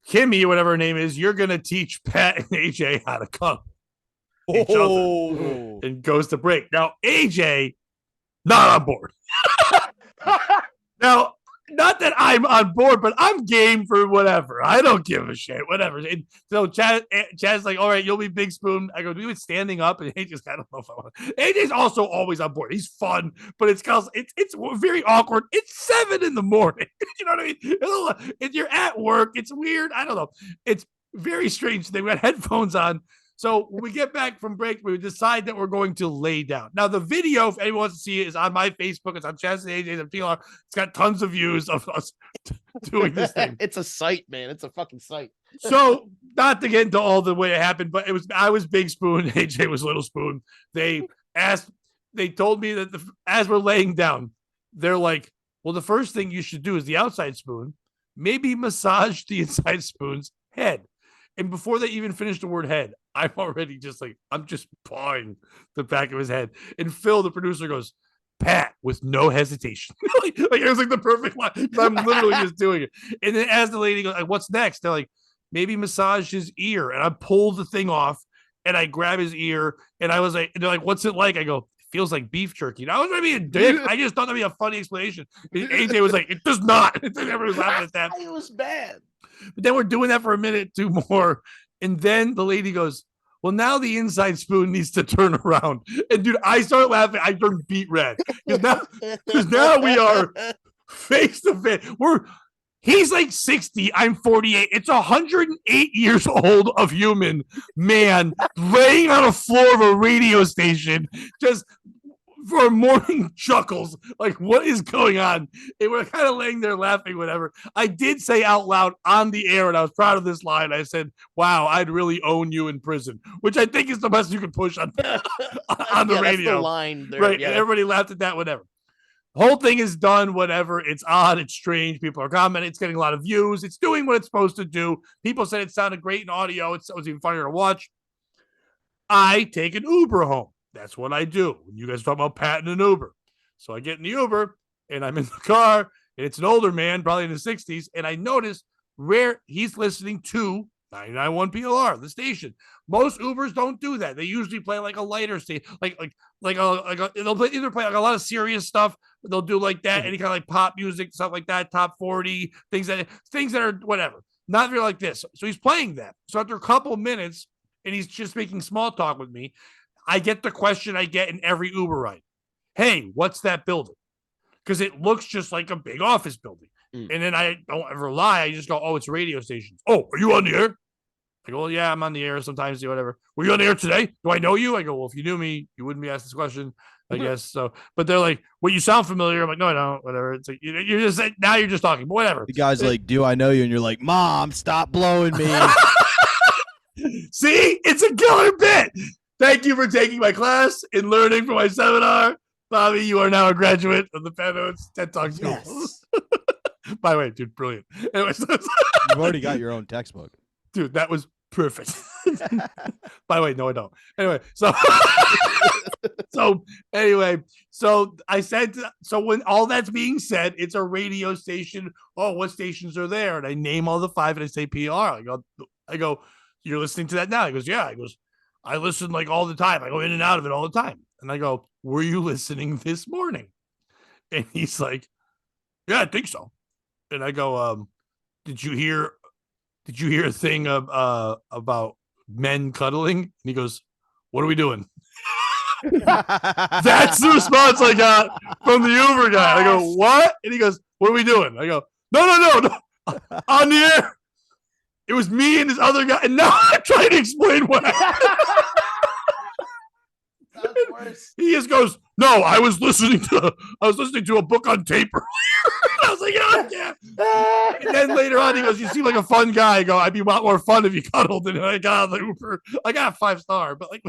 Kimmy, whatever her name is, you're going to teach Pat and AJ how to cuddle each other. And goes to break. Now, AJ, not on board. Now, not that I'm on board, but I'm game for whatever. I don't give a shit. Whatever. And so Chad's like, all right, you'll be Big Spoon. I go, do it standing up. And AJ's, I don't know if I want to. AJ's also always on board. He's fun, but it's very awkward. It's 7 a.m. You know what I mean? If you're at work, it's weird. I don't know. It's very strange. They've got headphones on. So when we get back from break, we decide that we're going to lay down. Now, the video, if anyone wants to see it, is on my Facebook. It's on Chaz and AJ's and PLR. It's got tons of views of us doing this thing. It's a site, man. It's a fucking site. So, not to get into all the way it happened, but I was Big Spoon, AJ was Little Spoon. They told me that as we're laying down, they're like, well, the first thing you should do is the outside spoon, maybe massage the inside spoon's head. And before they even finished the word head, I'm already I'm just pawing the back of his head. And Phil, the producer, goes, Pat, with no hesitation. like it was like the perfect line. I'm literally just doing it. And then as the lady goes, like, what's next? They're like, maybe massage his ear. And I pull the thing off and I grab his ear. And I was like, and they're like, what's it like? I go, it feels like beef jerky. And I was going to be a dick. I just thought that'd be a funny explanation. And AJ was like, it does not. Everyone was laughing at that. It was bad. But then we're doing that for a minute, 2 more. And then the lady goes, well, now the inside spoon needs to turn around. And dude, I started laughing. I turned beet red. Because now we are face to face. He's like 60. I'm 48. It's 108 years old of human man laying on a floor of a radio station just for morning chuckles. Like, what is going on? And we're kind of laying there laughing, whatever. I did say out loud on the air, and I was proud of this line. I said, wow, I'd really own you in prison, which I think is the best you can push on the radio. That's the line there. Right. Yeah. And everybody laughed at that, whatever. Whole thing is done, whatever. It's odd. It's strange. People are commenting. It's getting a lot of views. It's doing what it's supposed to do. People said it sounded great in audio. It was even funnier to watch. I take an Uber home. That's what I do. When you guys talk about Pat in an Uber. So I get in the Uber and I'm in the car and it's an older man, probably in his 60s. And I notice where he's listening to 99.1 PLR, the station. Most Ubers don't do that. They usually play like a lighter station, they'll either play like a lot of serious stuff. They'll do like that, any kind of like pop music, stuff like that, top 40 things that are whatever. Not really like this. So he's playing that. So after a couple minutes, and he's just making small talk with me, I get the question I get in every Uber ride. Hey, what's that building? Because it looks just like a big office building. And then I don't ever lie. I just go, oh, it's radio stations. Oh, are you on the air? I go, well, yeah, I'm on the air sometimes, whatever. Were you on the air today? Do I know you? I go, well, if you knew me, you wouldn't be asked this question, I guess. So, but they're like, well, you sound familiar. I'm like, no, I don't, whatever. It's like, you're just, now you're just talking, but whatever. The guy's like, do I know you? And you're like, Mom, stop blowing me. See, it's a killer bit. Thank you for taking my class and learning from my seminar. Bobby, you are now a graduate of the Panos TED Talk School. Yes. By the way, dude, brilliant. Anyways, you've already got your own textbook. Dude, that was perfect. By the way, no, I don't. Anyway, so I said, so when all that's being said, it's a radio station. Oh, what stations are there? And I name all the 5 and I say PR. I go, you're listening to that now? He goes, yeah. He goes, I listen like all the time. I go in and out of it all the time. And I go, were you listening this morning? And he's like, yeah, I think so. And I go, did you hear a thing about men cuddling? And he goes, what are we doing? That's the response I got from the Uber guy. I go, what? And he goes, what are we doing? I go, no. On the air. It was me and this other guy. And now I'm trying to explain what happened. He just goes, no, I was listening to a book on tape earlier. I was like, oh, yeah. And then later on, he goes, you seem like a fun guy. I go, I'd be a lot more fun if you cuddled. And I got on the Uber. I got a 5-star. But like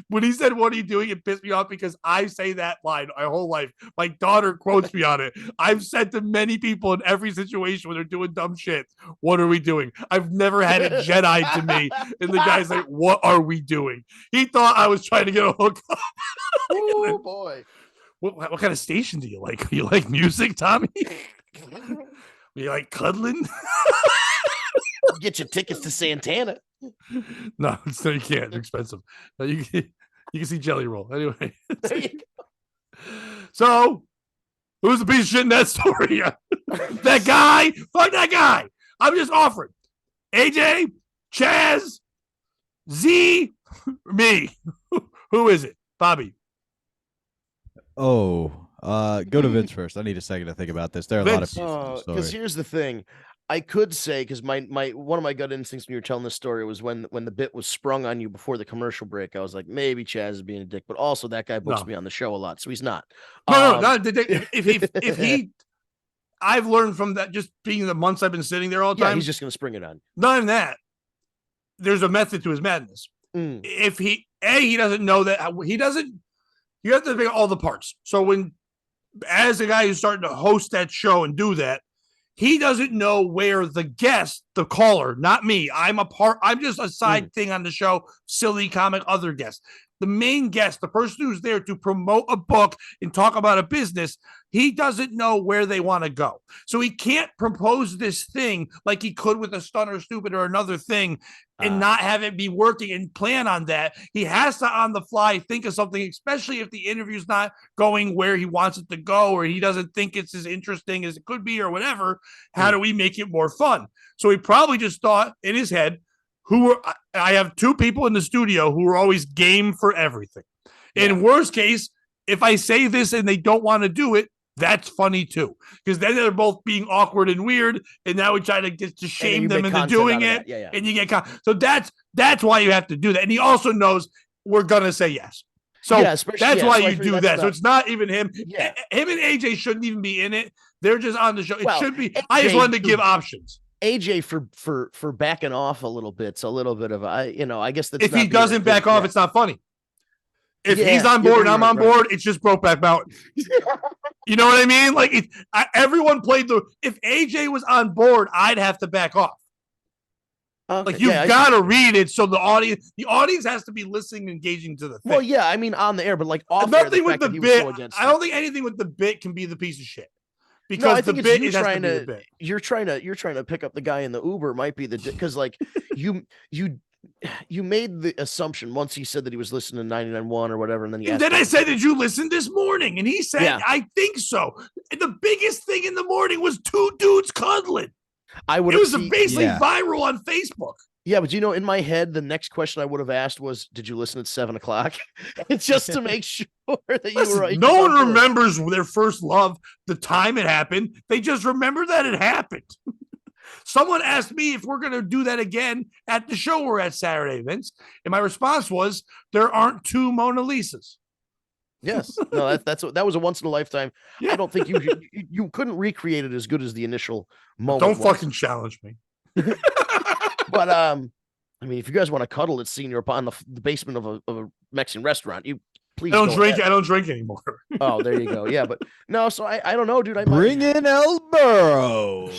when he said, what are you doing? It pissed me off because I say that line my whole life. My daughter quotes me on it. I've said to many people in every situation when they're doing dumb shit, what are we doing? I've never had it Jedi to me. And the guy's like, what are we doing? He thought I was trying to get a hookup. Oh, boy. What kind of station do you like? You like music, Tommy? You like cuddling? Get your tickets to Santana. No, you can't. They're expensive. You can see Jelly Roll. Anyway. So, who's the piece of shit in that story? That guy? Fuck that guy. I'm just offering. AJ, Chaz, Z, me. Who is it? Bobby. Oh, go to Vince first. I need a second to think about this. There are a lot of pieces. Because here's the thing. I could say, because my one of my gut instincts when you were telling this story was when the bit was sprung on you before the commercial break. I was like, maybe Chaz is being a dick, but also that guy books me on the show a lot, so he's not. No. If he, I've learned from that just being the months I've been sitting there all the time. He's just gonna spring it on. Not in that. There's a method to his madness. If he doesn't know that he doesn't. You have to think of all the parts. So as a guy who's starting to host that show and do that, he doesn't know where the guest, the caller, not me. I'm just a side thing on the show, silly comic, other guests. The main guest, the person who's there to promote a book and talk about a business, he doesn't know where they want to go. So he can't propose this thing like he could with a Stunner Stupid or another thing and not have it be working and plan on that. He has to, on the fly, think of something, especially if the interview's not going where he wants it to go or he doesn't think it's as interesting as it could be or whatever. How do we make it more fun? So he probably just thought in his head, I have 2 people in the studio who are always game for everything. In worst case, if I say this and they don't want to do it, that's funny too, because then they're both being awkward and weird, and now we try to get to shame them into doing it, and you get so that's why you have to do that. And he also knows we're gonna say yes, so that's why you do that. So it's not even him. Him and AJ shouldn't even be in it. They're just on the show. It should be. AJ, I just wanted to give options. AJ for backing off a little bit. It's a little bit of I guess that's if he doesn't back off, it's not funny. If he's on board and I'm on board, it's just Brokeback Mountain. You know what I mean? Like everyone played if AJ was on board, I'd have to back off. Like you've got to read it so the audience has to be listening, engaging to the thing. Well, yeah, I mean on the air, but like off nothing air, with the bit. I don't think anything with the bit can be the piece of shit because No, I the think bit it's it you has to trying be the to bit. you're trying to pick up the guy in the Uber might be the because like you made the assumption once he said that he was listening to 99.1 or whatever, and then he And asked then I him- said, "Did you listen this morning?" And he said, Yeah. "I think so." And the biggest thing in the morning was two dudes cuddling. I would It have was basically Yeah. viral on Facebook. Yeah, but you know, in my head, the next question I would have asked was, "Did you listen at 7:00?" It's just to make sure that you Listen, were. no one remembers their first love, the time it happened. They just remember that it happened. Someone asked me if we're going to do that again at the show we're at Saturday, Vince. And my response was, there aren't two Mona Lisas. Yes, no, that was a once in a lifetime. Yeah. I don't think you couldn't recreate it as good as the initial moment. Don't was. fucking challenge me. But I mean, if you guys want to cuddle at Senior on the basement of a Mexican restaurant, you please. I don't go drink. ahead. I don't drink anymore. Oh, there you go. Yeah, but no. So I don't know, dude. I Bring in El Burro.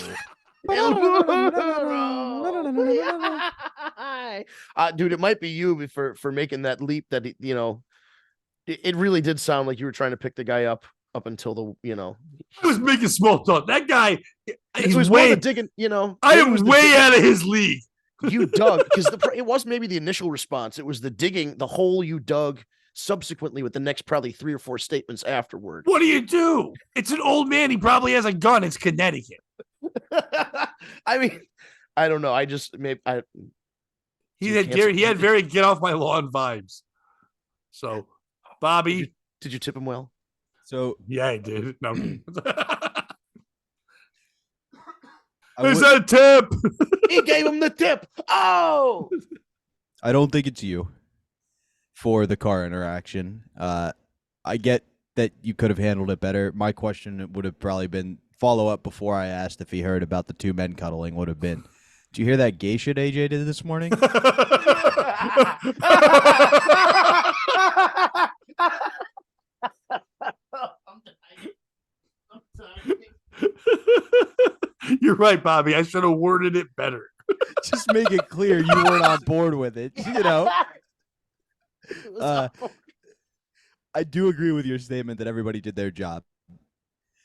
Dude, it might be you for making that leap. That you know, it really did sound like you were trying to pick the guy up until the I was making small talk. That guy, he's it was more way the digging. I maybe it am was the way digging. out of his league. You dug because it wasn't maybe the initial response. It was the digging, the hole you dug subsequently with the next probably 3 or 4 statements afterward. What do you do? It's an old man. He probably has a gun. It's Connecticut. I mean, I don't know. I just maybe He You had can't- he had very get off my lawn vibes. So, Bobby, did you tip him well? So yeah, I did. No. I, Is would- that a tip? He gave him the tip. Oh, I don't think it's you for the car interaction. I get that you could have handled it better. My question would have probably been follow up before I asked if he heard about the two men cuddling would have been, did you hear that gay shit AJ did this morning? You're right, Bobby. I should have worded it better. Just make it clear you weren't on board with it. You know, It was Uh, I do agree with your statement that everybody did their job.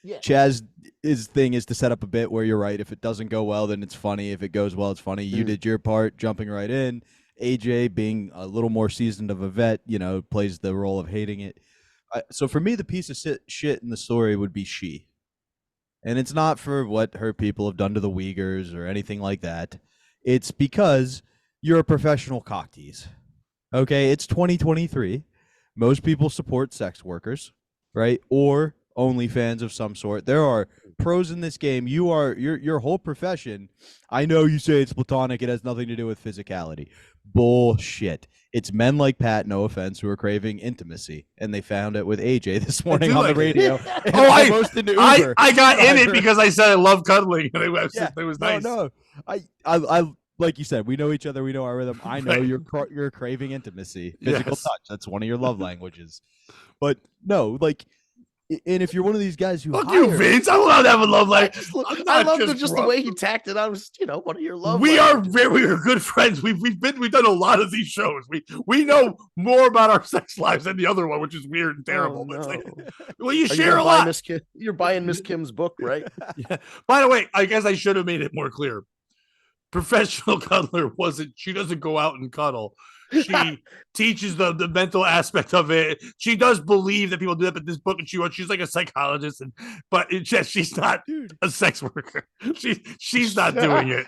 yeah. Chaz, his thing is to set up a bit where you're right. If it doesn't go well, then it's funny. If it goes well, it's funny. You did your part, jumping right in. AJ, being a little more seasoned of a vet, plays the role of hating it. So for me, the piece of shit in the story would be she. And it's not for what her people have done to the Uyghurs or anything like that. It's because you're a professional cock tease. Okay, it's 2023. Most people support sex workers, right? Or OnlyFans of some sort. There are pros in this game. Your whole profession. I know you say it's platonic. It has nothing to do with physicality. Bullshit. It's men like Pat, no offense, who are craving intimacy, and they found it with AJ this morning do on the like it. radio. And Oh, I- posted to I Uber. got in it Driver. because I said I love cuddling. And it was, Yeah. it was nice. No, I like you said, we know each other, we know our rhythm. I know Right. you're craving intimacy, physical Yes. touch. That's one of your love languages. But no, like, and if you're one of these guys who Fuck you, Vince. I'm allowed to have a love I, life. just, I'm I not love just just the drunk. way he tacked it on. Was one of your love. We are languages. we are good friends. We've done a lot of these shows. We know more about our sex lives than the other one, which is weird and terrible. Oh, But it's like, no. well, you Are share gonna a buy lot. Miss Kim? You're buying Miss Kim's book, right? Yeah. By the way, I guess I should have made it more clear. Professional cuddler she doesn't go out and cuddle. She teaches the mental aspect of it. She does believe that people do that, but this book and she's like a psychologist, she's not Dude. a sex worker. She's not doing it.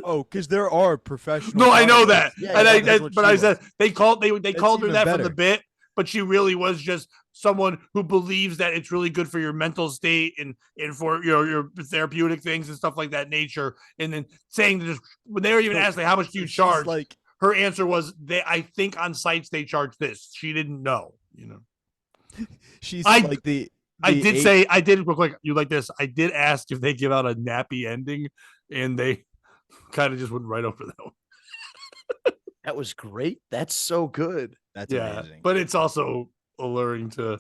Oh, because there are professional. No, I know cuddlers. that. Yeah, And yeah, that's what but she I was. said they called her even that from the better. bit, but she really was just someone who believes that it's really good for your mental state and for your therapeutic things and stuff like that nature. And then saying that when they were even So- asked, like, how much do you She's charge? like, Her answer was, I think on sites they charge this. She didn't know, she's I- like the. I the did eight- say, I did real quick. You like this? I did ask if they give out a nappy ending, and they kind of just went right over that one. That was great. That's so good. That's Yeah, amazing. but it's also alluring to.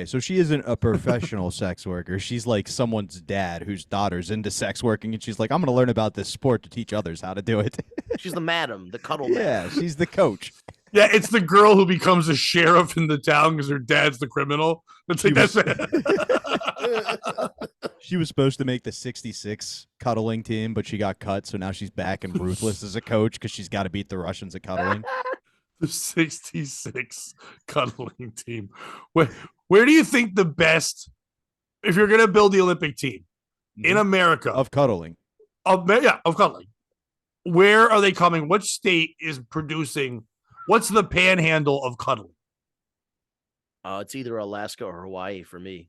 So she isn't a professional sex worker. She's like someone's dad whose daughter's into sex working, and she's like, I'm going to learn about this sport to teach others how to do it. She's the madam, the cuddle Yeah, madam. she's the coach. Yeah, it's the girl who becomes a sheriff in the town because her dad's the criminal. It's like She that's She was supposed to make the 66 cuddling team, but she got cut, so now she's back and ruthless as a coach because she's got to beat the Russians at cuddling. the 66 cuddling team. Where do you think the best, if you're going to build the Olympic team in America Of cuddling. of cuddling, where are they coming? Which state is producing? What's the panhandle of cuddling? It's either Alaska or Hawaii for me.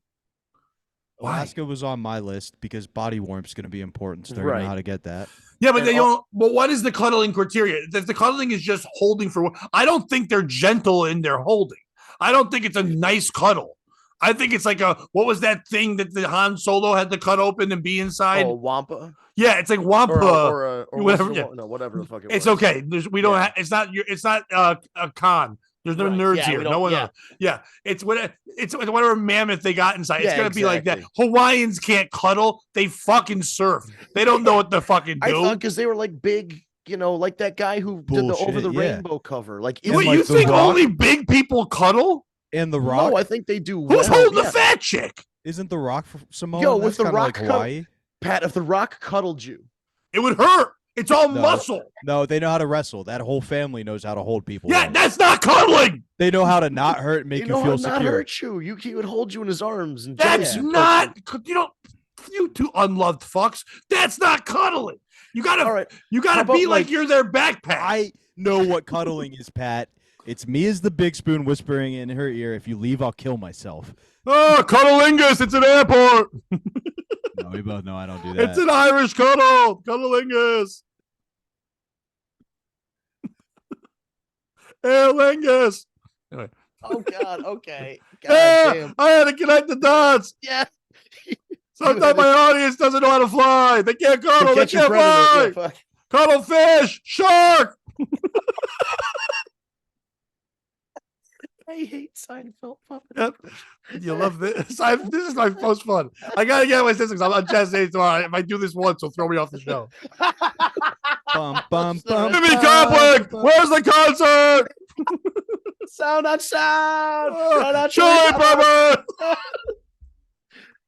Why? Alaska was on my list because body warmth's going to be important, so they're going to know how to get that. Yeah, but they don't. Well, what is the cuddling criteria? If the cuddling is just holding for, I don't think they're gentle in their holding. I don't think it's a nice cuddle. I think it's like what was that thing that the Han Solo had to cut open and be inside? Oh, Wampa. Yeah, it's like Wampa Or whatever. whatever. Yeah. No, whatever the fuck it was. It's okay. We don't. Yeah. It's not a con. There's no nerds Yeah, here. No one. yeah. Yeah, it's whatever mammoth they got inside. It's Yeah, gonna be like that. exactly. Hawaiians can't cuddle. They fucking surf. They don't know what to fucking I do. thought because they were like big, like that guy who did the Over the Bullshit, yeah. Rainbow cover. Like, Wait, like you The think Rock- only big people cuddle? And The Rock? No, I think they do. Who's well, holding yeah. the fat chick? Isn't The Rock from Samoa? Yo, That's with The kinda Rock like cut- Hawaii? Pat, if The Rock cuddled you, It would hurt. It's all No. muscle. No, they know how to wrestle. That whole family knows how to hold people. Yeah, well. that's not cuddling. They know how to not hurt and make you you, know feel how not secure. hurt you. He would hold you in his arms. And That's jump you. not. You two unloved fucks. That's not cuddling. You gotta. All right. You How gotta about, be like like- you're their backpack. I know what cuddling is, Pat. It's me as the big spoon whispering in her ear, if you leave, I'll kill myself. Oh, cuddlingus! It's an airport. No, we both know I don't do that. It's an Irish cuddle. Cuddlingus. Airlingus. Anyway. Oh God. Okay. God Yeah, damn. I had to connect the dots. Yeah. Sometimes my audience doesn't know how to fly. They can't cuddle. They Catch your can't predator. fly. Yeah, fuck. Cuddlefish, shark. I hate Seinfeld. Yep. You love this. This is my most fun. I gotta get my statistics. I'm on chest days tomorrow. If I do this once, it'll throw me off the show. Bum, bum, bum, Jimmy bum, Coplick, bum. where's the concert? Sound on sound. Oh, Shout out Chili Pepper.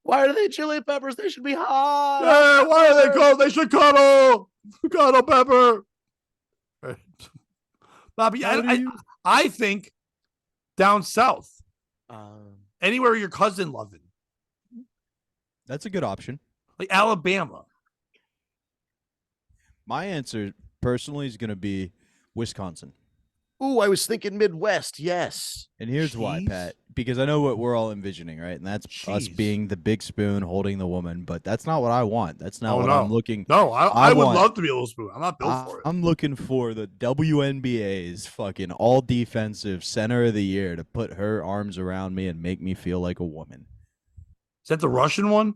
Why are they chili peppers? They should be hot. Yeah, why are they called? They should cuddle. Cuddle Pepper. Right. Bobby, How do you- I think down south, Um, anywhere your cousin loving, That's a good option. like Alabama. My answer personally is going to be Wisconsin. ooh, I was thinking Midwest. Yes. And here's why, Jeez. Pat. Because I know what we're all envisioning, right? And that's us Jeez. being the big spoon holding the woman. But that's not what I want. That's not Oh, what no. I'm looking. No, I would want- love to be a little spoon. I'm not built for it. I'm looking for the WNBA's fucking all defensive center of the year to put her arms around me and make me feel like a woman. Is that the Russian one?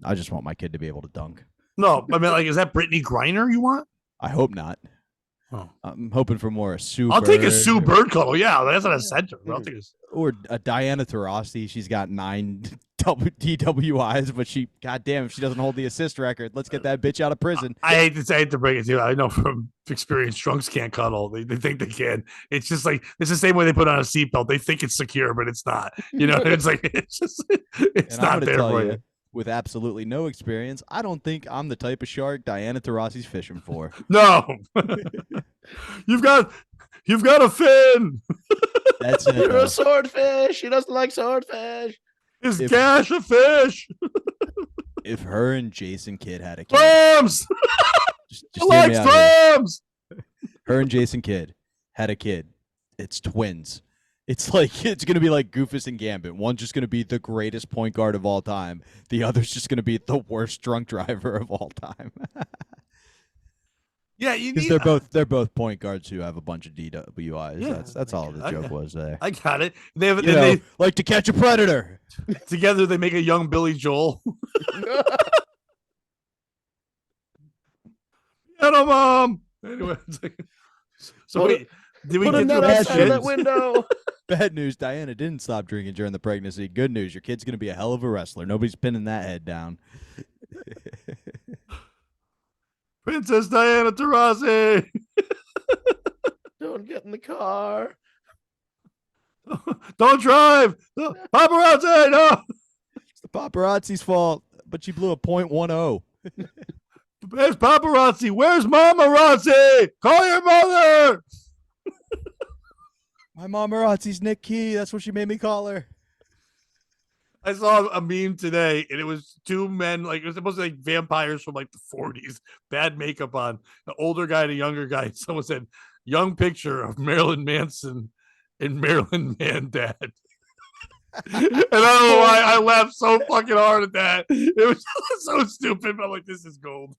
I just want my kid to be able to dunk. No, I mean, like, is that Brittany Griner you want? I hope not. Oh. I'm hoping for more a Sue. I'll take a Bird Sue Bird cuddle. Yeah, that's not a center. I'll take a, or a Diana Taurasi. She's got 9 DWIs, but goddamn, if she doesn't hold the assist record, let's get that bitch out of prison. I hate to break it to you. I know from experience, drunks can't cuddle. They think they can. It's just like it's the same way they put on a seatbelt. They think it's secure, but it's not. You know, it's like it's And I'm not gonna there tell for you, you. with absolutely no experience, I don't think I'm the type of shark Diana Taurasi's fishing for. No, you've got a fin. That's it. You're though. a swordfish. He doesn't like swordfish. Is If- Gash a fish? If her and Jason Kidd had a kid, Clams. just I hear like me out here. clams. Her and Jason Kidd had a kid. It's twins. It's like it's gonna be like Goofus and Gambit. One's just gonna be the greatest point guard of all time. The other's just gonna be the worst drunk driver of all time. Yeah, you Because need. they're both point guards who have a bunch of DWIs. Yeah, that's all the I- joke was there. I got it. They have. You know, They like To Catch a Predator. together they make a young Billy Joel. Hello, Mom. Anyway, it's like, so Put wait, did we Put a get net through outside of that shit? window. Bad news, Diana didn't stop drinking during the pregnancy. Good news, your kid's gonna be a hell of a wrestler. Nobody's pinning that head down. Princess Diana Taurasi. Don't Don't get in the car. Don't drive. Paparazzi, no. It's the paparazzi's fault, but she blew a .10. Where's paparazzi? Where's mamarazzi? Call your mother. My mamarazzi's Nick Key. That's what she made me call her. I saw a meme today, and it was two men, like it was supposed to be like vampires from like the 40s, bad makeup on, an older guy and a younger guy. Someone said, "Young picture of Marilyn Manson and Marilyn Mandad." And I don't know why I laughed so fucking hard at that. It was so stupid, but I'm like, this is gold.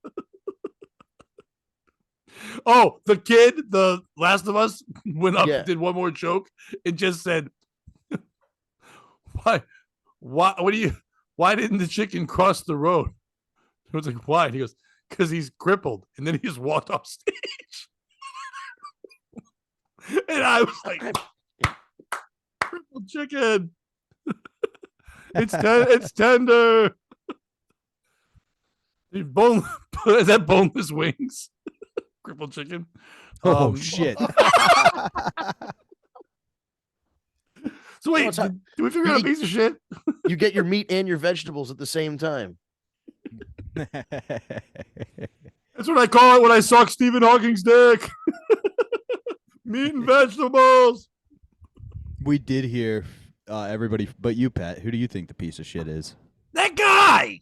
Oh, the kid, the Last of Us, went up, did one more joke, and just said, "Why? Why didn't the chicken cross the road?" I was like, "Why?" And he goes, "Because he's crippled." And then he just walked off stage. And I was like, "Crippled chicken. It's tender." Is that boneless wings? Crippled chicken. Oh shit. So wait, do we figure out a piece of shit? You get your meat and your vegetables at the same time. That's what I call it when I suck Stephen Hawking's dick. Meat and vegetables. We did hear everybody, but you, Pat. Who do you think the piece of shit is? That guy.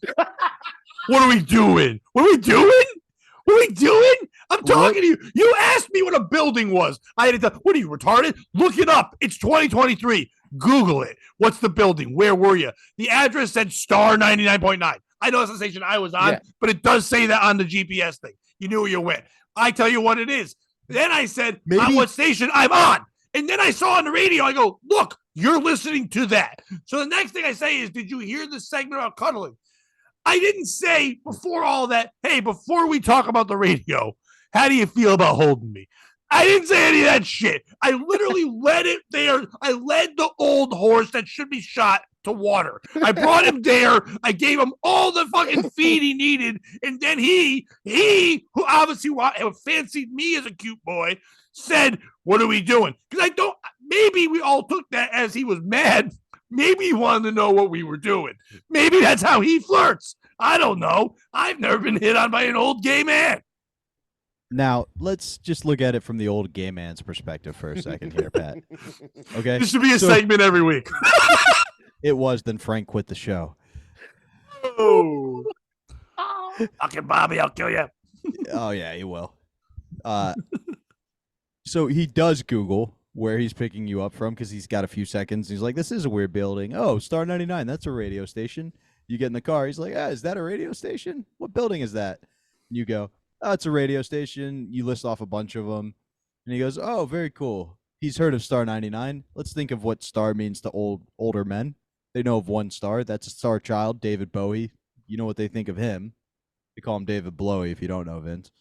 What are we doing? What are we doing? What are we doing? I'm talking to you. You asked me what a building was. I had to. What are you, retarded? Look it up. It's 2023. Google it. What's the building? Where were you? The address said Star 99.9. I know it's the station I was on, but it does say that on the GPS thing. You knew where you went. I tell you what it is. Then I said, on what station I'm on. And then I saw on the radio, I go, look, you're listening to that. So the next thing I say is, did you hear the segment about cuddling? I didn't say before all that, hey, before we talk about the radio, how do you feel about holding me? I didn't say any of that shit. I literally led it there. I led the old horse that should be shot to water. I brought him there. I gave him all the fucking feed he needed. And then he who obviously fancied me as a cute boy, said, what are we doing? Because maybe we all took that as he was mad. Maybe he wanted to know what we were doing. Maybe that's how he flirts. I don't know. I've never been hit on by an old gay man. Now, let's just look at it from the old gay man's perspective for a second here, Pat. Okay? This should be a segment every week. It was, then Frank quit the show. Oh. Fucking Bobby, I'll kill you. Oh, yeah, he will. So he does Google where he's picking you up from because he's got a few seconds. He's like, this is a weird building. Oh, Star 99, that's a radio station. You get in the car. He's like, is that a radio station? What building is that? You go, oh, it's a radio station. You list off a bunch of them. And he goes, oh, very cool. He's heard of Star 99. Let's think of what star means to older men. They know of one star. That's a star child, David Bowie. You know what they think of him. They call him David Blowy if you don't know, Vince.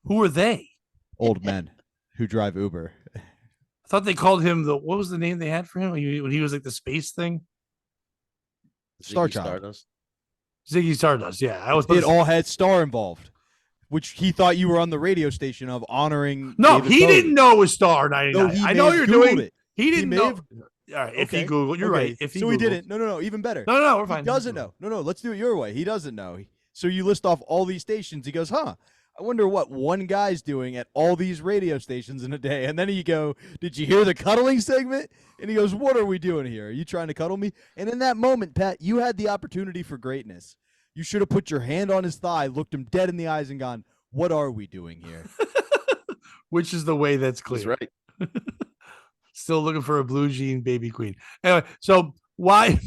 Who are they? Old men who drive Uber. I thought they called him what was the name they had for him when he was like the space thing? Star Child. Ziggy Stardust, yeah. It all had star involved, which he thought you were on the radio station of honoring. No, David he Bowie. didn't know it was Star 99. No, I know you're doing it. He didn't know. All right, if he Googled, you're right. If he he didn't. No, even better. No, we're fine. He doesn't know. No, let's do it your way. He doesn't know. So you list off all these stations. He goes, I wonder what one guy's doing at all these radio stations in a day. And then you go, did you hear the cuddling segment? And he goes, what are we doing here? Are you trying to cuddle me? And in that moment, Pat, you had the opportunity for greatness. You should have put your hand on his thigh, looked him dead in the eyes and gone, what are we doing here? Which is the way that's clear. That's right. Still looking for a blue jean baby queen. Anyway, so why,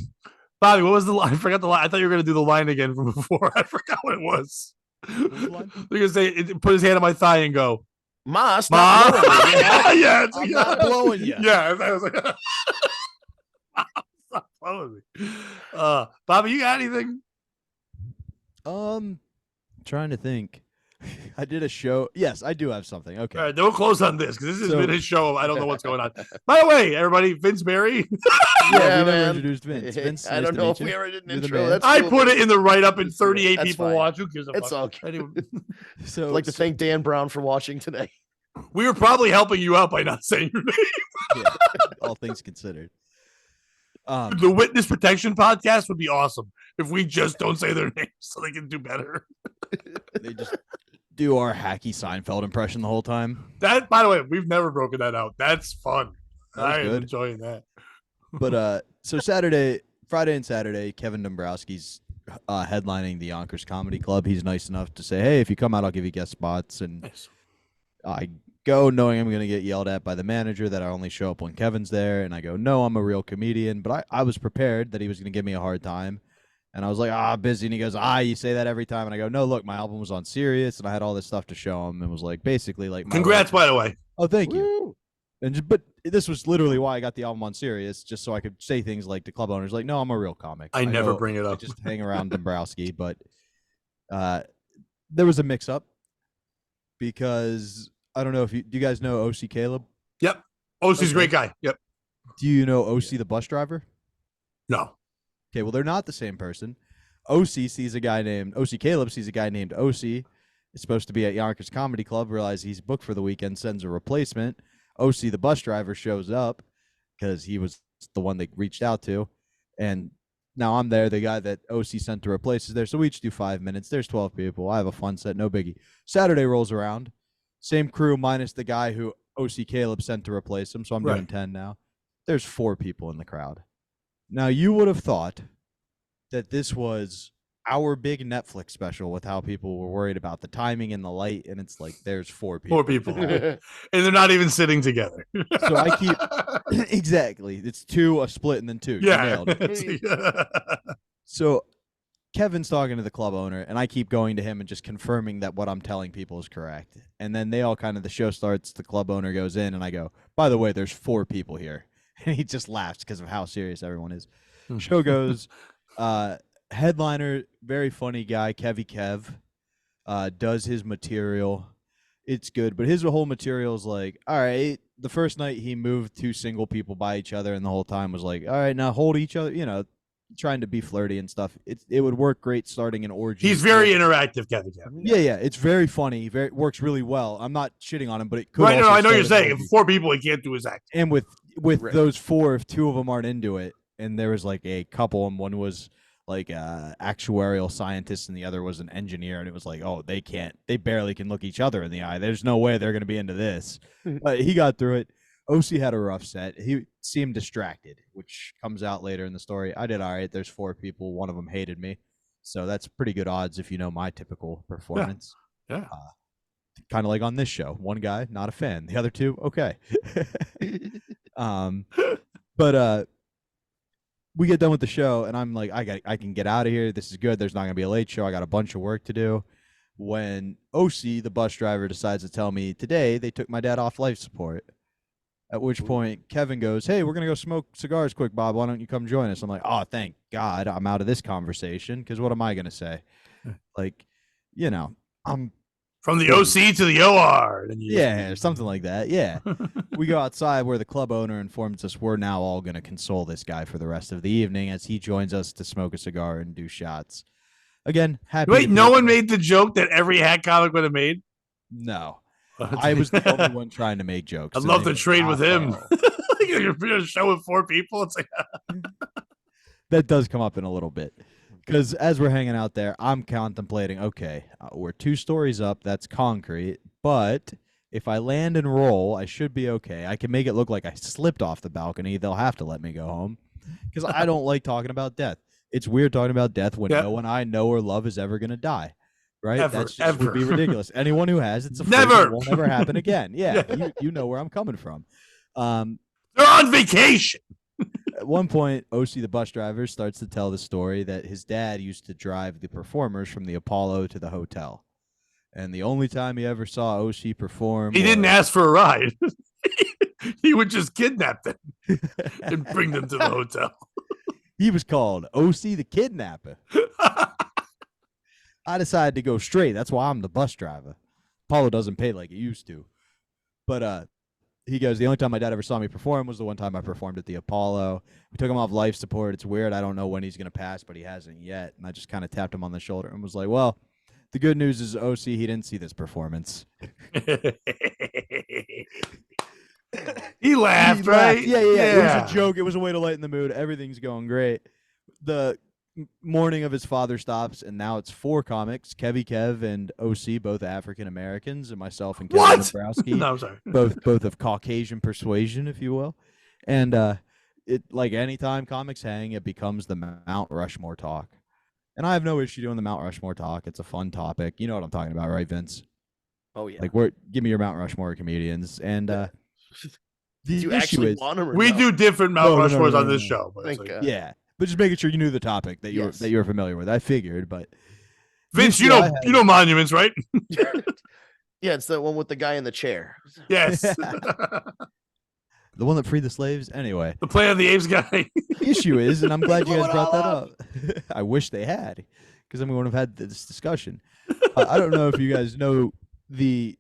Bobby, what was the line? I forgot the line. I thought you were going to do the line again from before. I forgot what it was. They're going to say, put his hand on my thigh and go, Ma, stop blowing you. Yeah, I'm not blowing you. Yeah, I was like, stop blowing me. Bobby, you got anything? Trying to think. I did a show. Yes, I do have something. Okay. All right, don't close on this because this has been his show. I don't know what's going on. By the way, everybody, Vince Berry. We never introduced Vince. Vince, I nice don't to know meet if we you. ever did an You're the intro. man. That's I cool. put it in the write-up and 38 That's people fine. watch. Who gives a It's fuck? okay. Anyway. So I'd like to thank Dan Brown for watching today. We were probably helping you out by not saying your name. Yeah, all things considered. The Witness Protection Podcast would be awesome if we just don't say their names so they can do better. They just do our hacky Seinfeld impression the whole time. That, by the way, we've never broken that out. That's fun. I am good. enjoying that. But so Friday and Saturday, Kevin Dombrowski's headlining the Yonkers Comedy Club. He's nice enough to say, "Hey, if you come out, I'll give you guest spots." And Nice. I go knowing I'm going to get yelled at by the manager that I only show up when Kevin's there. And I go, "No, I'm a real comedian." But I was prepared that he was going to give me a hard time. And I was like, busy. And he goes, you say that every time. And I go, no, look, my album was on Sirius, and I had all this stuff to show him, and was like, basically, like, Congrats, by the way. Oh, thank you. But this was literally why I got the album on Sirius, just so I could say things like to club owners, like, no, I'm a real comic. I never bring it I up. just hang around Dombrowski. But there was a mix-up because I don't know if do you guys know OC Caleb? Yep. OC's a great guy. Yep. Do you know OC the bus driver? No. Okay, well, they're not the same person. OC sees a guy named OC Caleb sees a guy named OC. Is supposed to be at Yonkers Comedy Club. Realizes he's booked for the weekend. Sends a replacement. OC the bus driver shows up because he was the one they reached out to, and now I'm there. The guy that OC sent to replace is there. So we each do 5 minutes. There's 12 people. I have a fun set. No biggie. Saturday rolls around. Same crew minus the guy who OC Caleb sent to replace him. So I'm doing 10 now. There's 4 people in the crowd. Now, you would have thought that this was our big Netflix special with how people were worried about the timing and the light, and it's like there's 4 people. 4 people. And they're not even sitting together. So I keep exactly. It's 2, a split, and then 2. Yeah. You nailed it. So Kevin's talking to the club owner, and I keep going to him and just confirming that what I'm telling people is correct. And then they all the show starts, the club owner goes in, and I go, by the way, there's 4 people here. And he just laughs because of how serious everyone is. Show goes, headliner, very funny guy, Kev, does his material. It's good, but his whole material is like, all right, the first night he moved 2 single people by each other, and the whole time was like, all right, now hold each other, trying to be flirty and stuff. It would work great starting an orgy. He's very interactive, Kevin. Yeah, it's very funny. It works really well. I'm not shitting on him, but it could. Right, no, I know start you're an saying orgy. if 4 people, he can't do his act. And with those 4, if 2 of them aren't into it, and there was like a couple, and one was like actuarial scientist, and the other was an engineer, and it was like, they barely can look each other in the eye. There's no way they're going to be into this. But he got through it. OC had a rough set. He seemed distracted, which comes out later in the story. I did all right. There's 4 people. One of them hated me. So that's pretty good odds if you know my typical performance. Yeah. Kind of like on this show. One guy, not a fan. The other 2, okay. But we get done with the show, and I'm like, I can get out of here. This is good. There's not going to be a late show. I got a bunch of work to do. When OC, the bus driver, decides to tell me today they took my dad off life support. At which point Kevin goes, hey, we're going to go smoke cigars quick, Bob. Why don't you come join us? I'm like, oh, thank God I'm out of this conversation, because what am I going to say? Like, I'm from the OC to the OR. Yeah, or something like that. Yeah. We go outside where the club owner informs us we're now all going to console this guy for the rest of the evening as he joins us to smoke a cigar and do shots. Again, happy. Wait, no one made the joke that every hack comic would have made? No. I was the only one trying to make jokes. I'd love to trade with him. You're a show with 4 people. It's like that does come up in a little bit. Because as we're hanging out there, I'm contemplating, okay, we're 2 stories up. That's concrete. But if I land and roll, I should be okay. I can make it look like I slipped off the balcony. They'll have to let me go home. Because I don't like talking about death. It's weird talking about death when no one I know or love is ever going to die. Right? Ever, That would be ridiculous. Anyone who has, it's a never. It won't ever happen again. Yeah, you know where I'm coming from. They're on vacation. At one point, OC the bus driver starts to tell the story that his dad used to drive the performers from the Apollo to the hotel. And the only time he ever saw OC perform, he didn't ask for a ride. He would just kidnap them and bring them to the hotel. He was called OC the Kidnapper. I decided to go straight. That's why I'm the bus driver. Apollo doesn't pay like it used to. But he goes, the only time my dad ever saw me perform was the one time I performed at the Apollo. We took him off life support. It's weird. I don't know when he's going to pass, but he hasn't yet. And I just kind of tapped him on the shoulder and was like, well, the good news is, OC, he didn't see this performance. He laughed, right? Yeah. It was a joke. It was a way to lighten the mood. Everything's going great. The morning of his father stops, and now it's 4 comics: Kevy Kev and OC, both African Americans, and myself and Kevin What? Dabrowski, No, I'm sorry. both of Caucasian persuasion, if you will. And it, like anytime comics hang, it becomes the Mount Rushmore talk. And I have no issue doing the Mount Rushmore talk. It's a fun topic. You know what I'm talking about, right, Vince? Oh yeah. Like, give me your Mount Rushmore comedians. And the Do you issue actually is, want them? We do different Mount No, Rushmores on no. this show. But it's Thank like, God. yeah, but just making sure you knew the topic that Yes. you were familiar with. I figured, but Vince, the you issue I know had- you know monuments, right? Yeah, it's the one with the guy in the chair. Yes. the one that freed the slaves. Anyway, The Planet of the Apes guy. the issue is, and I'm glad you Blew guys it brought all that up. up. I wish they had, because then we wouldn't have had this discussion. I don't know if you guys know the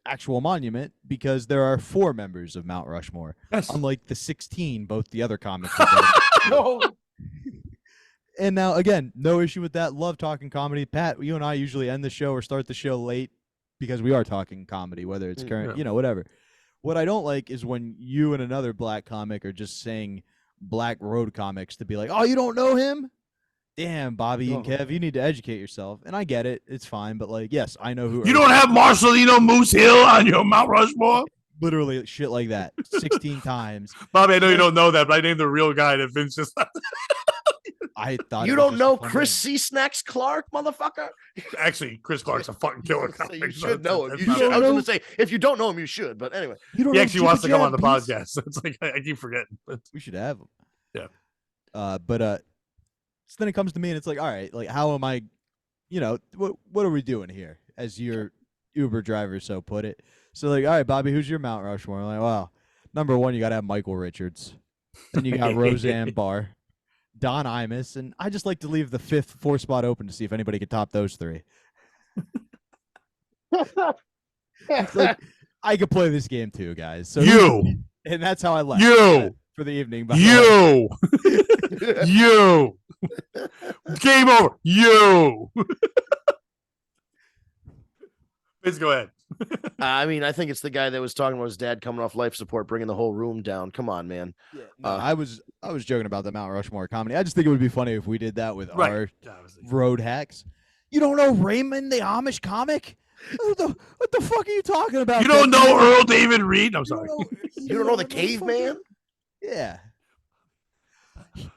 actual monument, because there are 4 members of Mount Rushmore, Yes. unlike the 16 both the other comics have done. No. And now, again, no issue with that. Love talking comedy. Pat, you and I usually end the show or start the show late because we are talking comedy, whether it's current, Yeah. whatever. What I don't like is when you and another black comic are just saying black road comics to be like, oh, you don't know him? Damn, Bobby and Oh. Kev, you need to educate yourself. And I get it. It's fine. But, like, yes, I know who. You don't have Marcelino Moose Hill on your Mount Rushmore? Literally shit like that 16 times. Bobby, I know you don't know that, but I named the real guy that Vince just I thought You it was don't just know a fun Chris name. C. Snacks Clark, motherfucker? actually Chris Clark's a fucking killer. So you comic, so should know him. that's You not should. I bad. was going to say, if you don't know him, you should. But anyway, You don't He know actually wants to come on the Jibba Jab, podcast. So it's like I keep forgetting. But We should have him. Yeah. So then it comes to me and it's like, all right, like, how am I, what are we doing here, as your Uber driver so put it? So, like, all right, Bobby, who's your Mount Rushmore? I'm like, well, number 1, you got to have Michael Richards. Then you got Roseanne Barr, Don Imus, and I just like to leave the 5th 4 spot open to see if anybody could top those 3. It's like, I could play this game too, guys. So and that's how I left for the evening. By the way. You. Game over. You. Please go ahead. I mean, I think it's the guy that was talking about his dad coming off life support, bringing the whole room down. Come on, man. Yeah, no, I was joking about the Mount Rushmore comedy. I just think it would be funny if we did that with our road hacks. You don't know Raymond the Amish comic? What the fuck are you talking about? You don't know Earl David Reed? I'm sorry. You don't know the caveman? Yeah.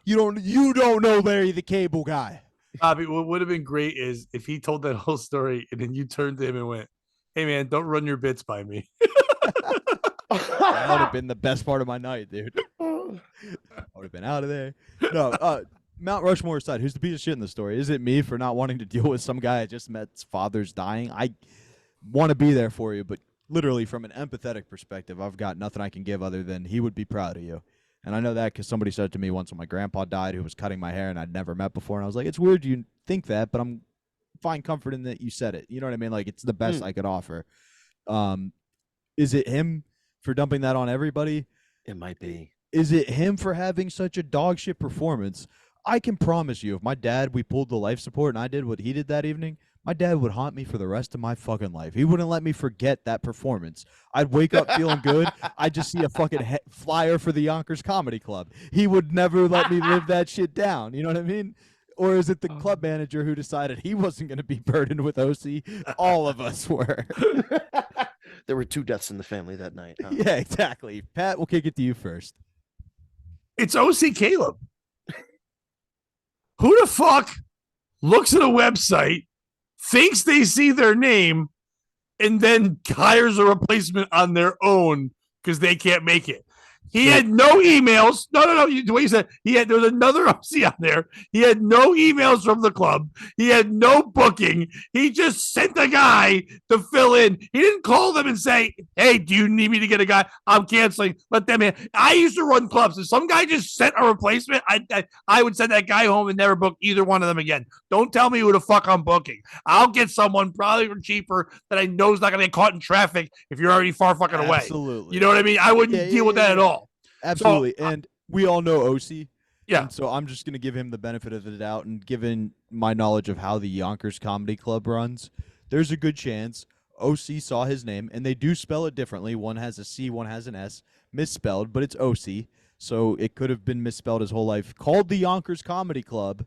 You don't know Larry the Cable Guy. Bobby, what would have been great is if he told that whole story and then you turned to him and went, "Hey man, don't run your bits by me." That would have been the best part of my night, dude. I would have been out of there. No, Mount Rushmore aside, who's the piece of shit in the story? Is it me for not wanting to deal with some guy I just met's father's dying? I want to be there for you, but literally from an empathetic perspective, I've got nothing I can give other than he would be proud of you. And I know that because somebody said to me once when my grandpa died, who was cutting my hair and I'd never met before. And I was like, it's weird you think that, but I'm find comfort in that you said it. You know what I mean? Like, it's the best I could offer. Is it him for dumping that on everybody? It might be. Is it him for having such a dog shit performance? I can promise you, if my dad, we pulled the life support and I did what he did that evening, my dad would haunt me for the rest of my fucking life. He wouldn't let me forget that performance. I'd wake up feeling good. I'd just see a fucking flyer for the Yonkers Comedy Club. He would never let me live that shit down. You know what I mean? Or is it the club manager who decided he wasn't going to be burdened with OC? All of us were. There were 2 deaths in the family that night. Huh? Yeah, exactly. Pat, we'll kick it to you first. It's OC Caleb. Who the fuck looks at a website, thinks they see their name, and then hires a replacement on their own because they can't make it? He had no emails. No. The way you said there was another OC on there. He had no emails from the club. He had no booking. He just sent a guy to fill in. He didn't call them and say, "Hey, do you need me to get a guy? I'm canceling." Let them in. I used to run clubs. If some guy just sent a replacement, I would send that guy home and never book either one of them again. Don't tell me who the fuck I'm booking. I'll get someone probably cheaper that I know is not going to get caught in traffic if you're already far fucking away. Absolutely. You know what I mean? I wouldn't deal with that at all. Absolutely. And we all know OC. Yeah. And so I'm just going to give him the benefit of the doubt. And given my knowledge of how the Yonkers Comedy Club runs, there's a good chance OC saw his name, and they do spell it differently. One has a C, one has an S, misspelled, but it's OC. So it could have been misspelled his whole life. Called the Yonkers Comedy Club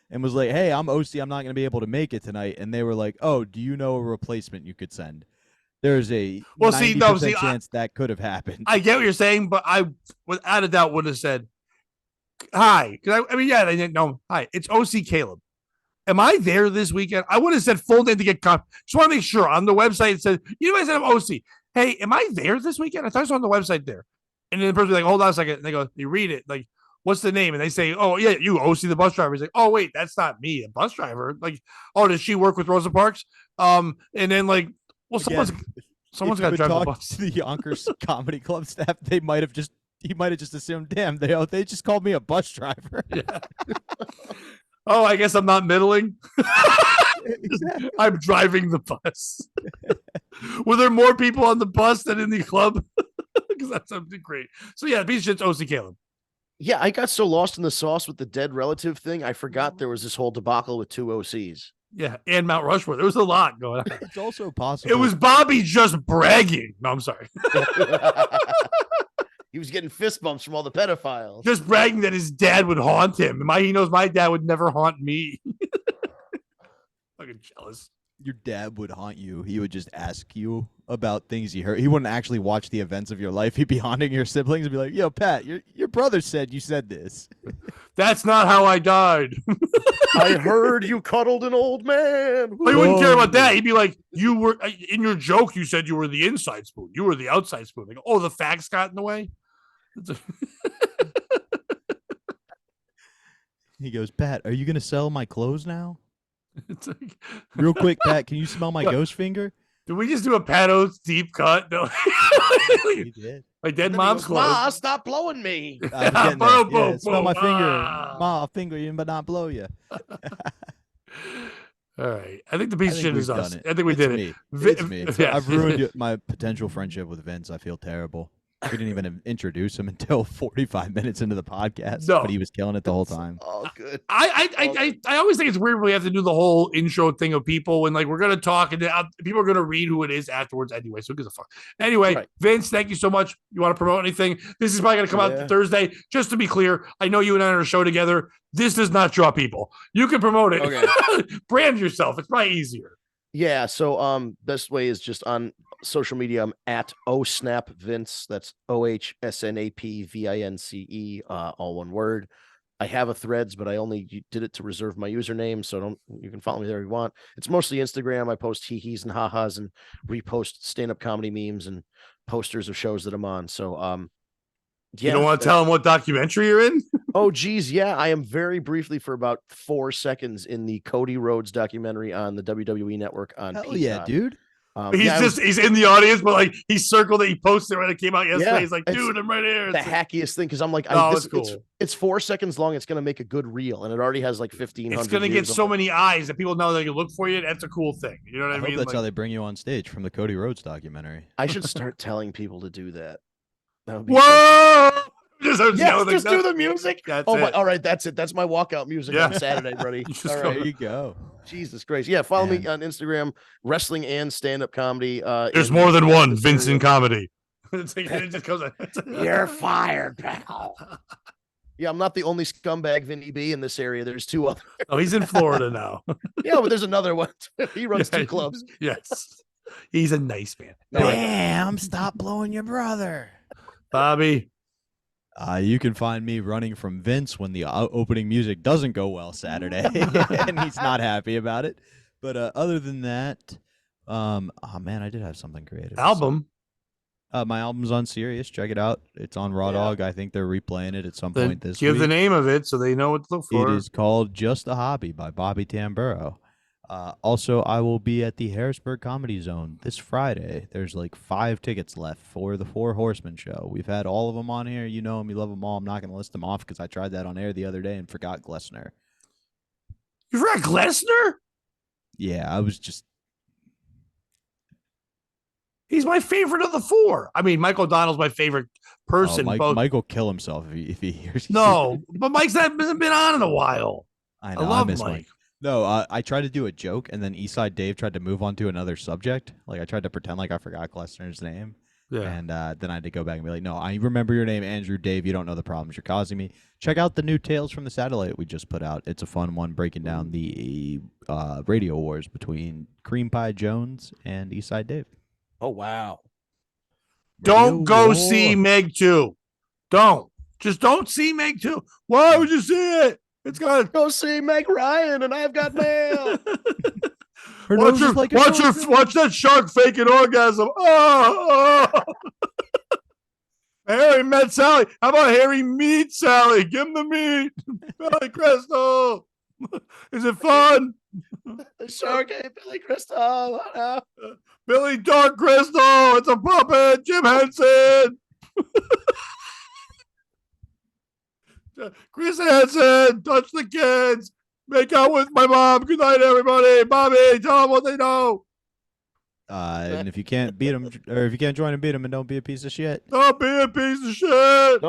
and was like, hey, I'm OC. I'm not going to be able to make it tonight. And they were like, oh, do you know a replacement you could send? There's a 90% chance that could have happened. I get what you're saying, but I, without a doubt, would have said, hi. Because I mean, yeah, they didn't know. Hi, it's OC Caleb. Am I there this weekend? I would have said full name to get caught. Just want to make sure on the website it says, you know, I said I'm OC. Hey, am I there this weekend? I thought I saw on the website there. And then the person like, hold on a second. And they go, you read it. Like, what's the name? And they say, oh, yeah, you, OC the bus driver. He's like, oh, wait, that's not me, a bus driver. Like, oh, does she work with Rosa Parks? And then like, well, someone's got to drive the bus. To the Yonkers Comedy Club staff, he might have just assumed, damn, they just called me a bus driver. Yeah. Oh, I guess I'm not middling. I'm driving the bus. Were there more people on the bus than in the club? Because that's something great. So yeah, piece of shit's OC Caleb. Yeah, I got so lost in the sauce with the dead relative thing, I forgot there was this whole debacle with 2 OCs. Yeah, and Mount Rushmore. There was a lot going on. It's also possible. It was Bobby just bragging. No, I'm sorry. He was getting fist bumps from all the pedophiles. Just bragging that his dad would haunt him. He knows my dad would never haunt me. Fucking jealous. Your dad would haunt you. He would just ask you about things he heard. He wouldn't actually watch the events of your life. He'd be haunting your siblings and be like, yo, Pat, your brother said you said this. That's not how I died. I heard you cuddled an old man. He wouldn't care about that. He'd be like, you were, in your joke, you said you were the inside spoon. You were the outside spoon. Like, oh, the facts got in the way? He goes, Pat, are you going to sell my clothes now? It's like, real quick, Pat, can you smell my ghost finger? Did we just do a Pat Oates deep cut? No. He did. My dead mom's clothes. Ma, stop blowing me. Smell my finger. Ma, I'll finger you but not blow you. All right. I think the piece of shit is us. I think we it's did me. it. It's me. Yeah. I've ruined my potential friendship with Vince. I feel terrible. We didn't even introduce him until 45 minutes into the podcast, but he was killing it the whole time. Oh, good. I always think it's weird when we have to do the whole intro thing of people when like we're gonna talk and people are gonna read who it is afterwards anyway. So who gives a fuck? Anyway, right. Vince, thank you so much. You want to promote anything? This is probably gonna come out Thursday. Just to be clear, I know you and I are on a show together. This does not draw people. You can promote it. Okay. Brand yourself. It's probably easier. Yeah. So best way is just on social media. I'm at OSnapVince. That's OHSNAPVINCE, all one word. I have a Threads, but I only did it to reserve my username, so you can follow me there if you want. It's mostly Instagram. I post hee-hees and ha-has and repost stand-up comedy memes and posters of shows that I'm on. So you don't want to tell them what documentary you're in? Oh, geez. Yeah, I am very briefly for about 4 seconds in the Cody Rhodes documentary on the WWE Network on Hell Peacock. Yeah, dude. He's in the audience, but like he circled it. He posted it when it came out yesterday. He's like, dude, I'm right here. It's the hackiest thing because I'm like, cool. It's 4 seconds long. It's going to make a good reel, and it already has like 1,500. It's going to get so many eyes that people know they can look for you. That's a cool thing. You know what I mean? That's how they bring you on stage from the Cody Rhodes documentary. I should start telling people to do that. That would be whoa! Just do the music. All right, that's it. That's my walkout music on Saturday, buddy. All right, there you go. Jesus Christ. Yeah, follow me on Instagram, wrestling and stand-up comedy. There's more than one Vincent comedy. It just goes, you're fired, pal. Yeah, I'm not the only scumbag Vinny B in this area. There's 2 others. Oh, he's in Florida now. Yeah, but there's another one. He runs 2 clubs. Yes. He's a nice man. Damn, stop blowing your brother. Bobby. You can find me running from Vince when the opening music doesn't go well Saturday, and he's not happy about it. But other than that, oh man, I did have something creative. Album. My album's on Sirius. Check it out. It's on Raw Dog. I think they're replaying it at some point this week. Give the name of it so they know what to look for. It is called Just a Hobby by Bobby Tamburo. Also, I will be at the Harrisburg Comedy Zone this Friday. There's like 5 tickets left for the 4 Horsemen show. We've had all of them on here. You know them. You love them all. I'm not going to list them off because I tried that on air the other day and forgot Glessner. You forgot Glessner? Yeah, I was just... He's my favorite of the 4. I mean, Mike O'Donnell's my favorite person. Mike will kill himself if he hears. No, but Mike's hasn't been on in a while. I know. I love miss Mike. No, I tried to do a joke, and then Eastside Dave tried to move on to another subject. Like I tried to pretend like I forgot Glessner's name, Yeah. and then I had to go back and be like, "No, I remember your name, Andrew Dave. You don't know the problems you're causing me. Check out the new Tales from the Satellite we just put out. It's a fun one, breaking down the radio wars between Cream Pie Jones and Eastside Dave. Oh wow. Don't Radio go war. see Meg 2. Just don't see Meg 2. Why would you see it? It's got Go see Meg Ryan and I've got mail. Her watch, nose is like a dolphin. watch that shark fake an orgasm. Oh. Harry met Sally. How about Harry meet Sally? Give him the meat. Billy Crystal. Is it fun? The shark ate Billy Crystal. Oh, no. Billy Dark Crystal. It's a puppet. Jim Henson. Chris Hansen. Touch the kids. Make out with my mom. Good night, everybody. Bobby, tell them what they know. And if you can't beat them, or if you can't join and beat them, and don't be a piece of shit. Don't be a piece of shit.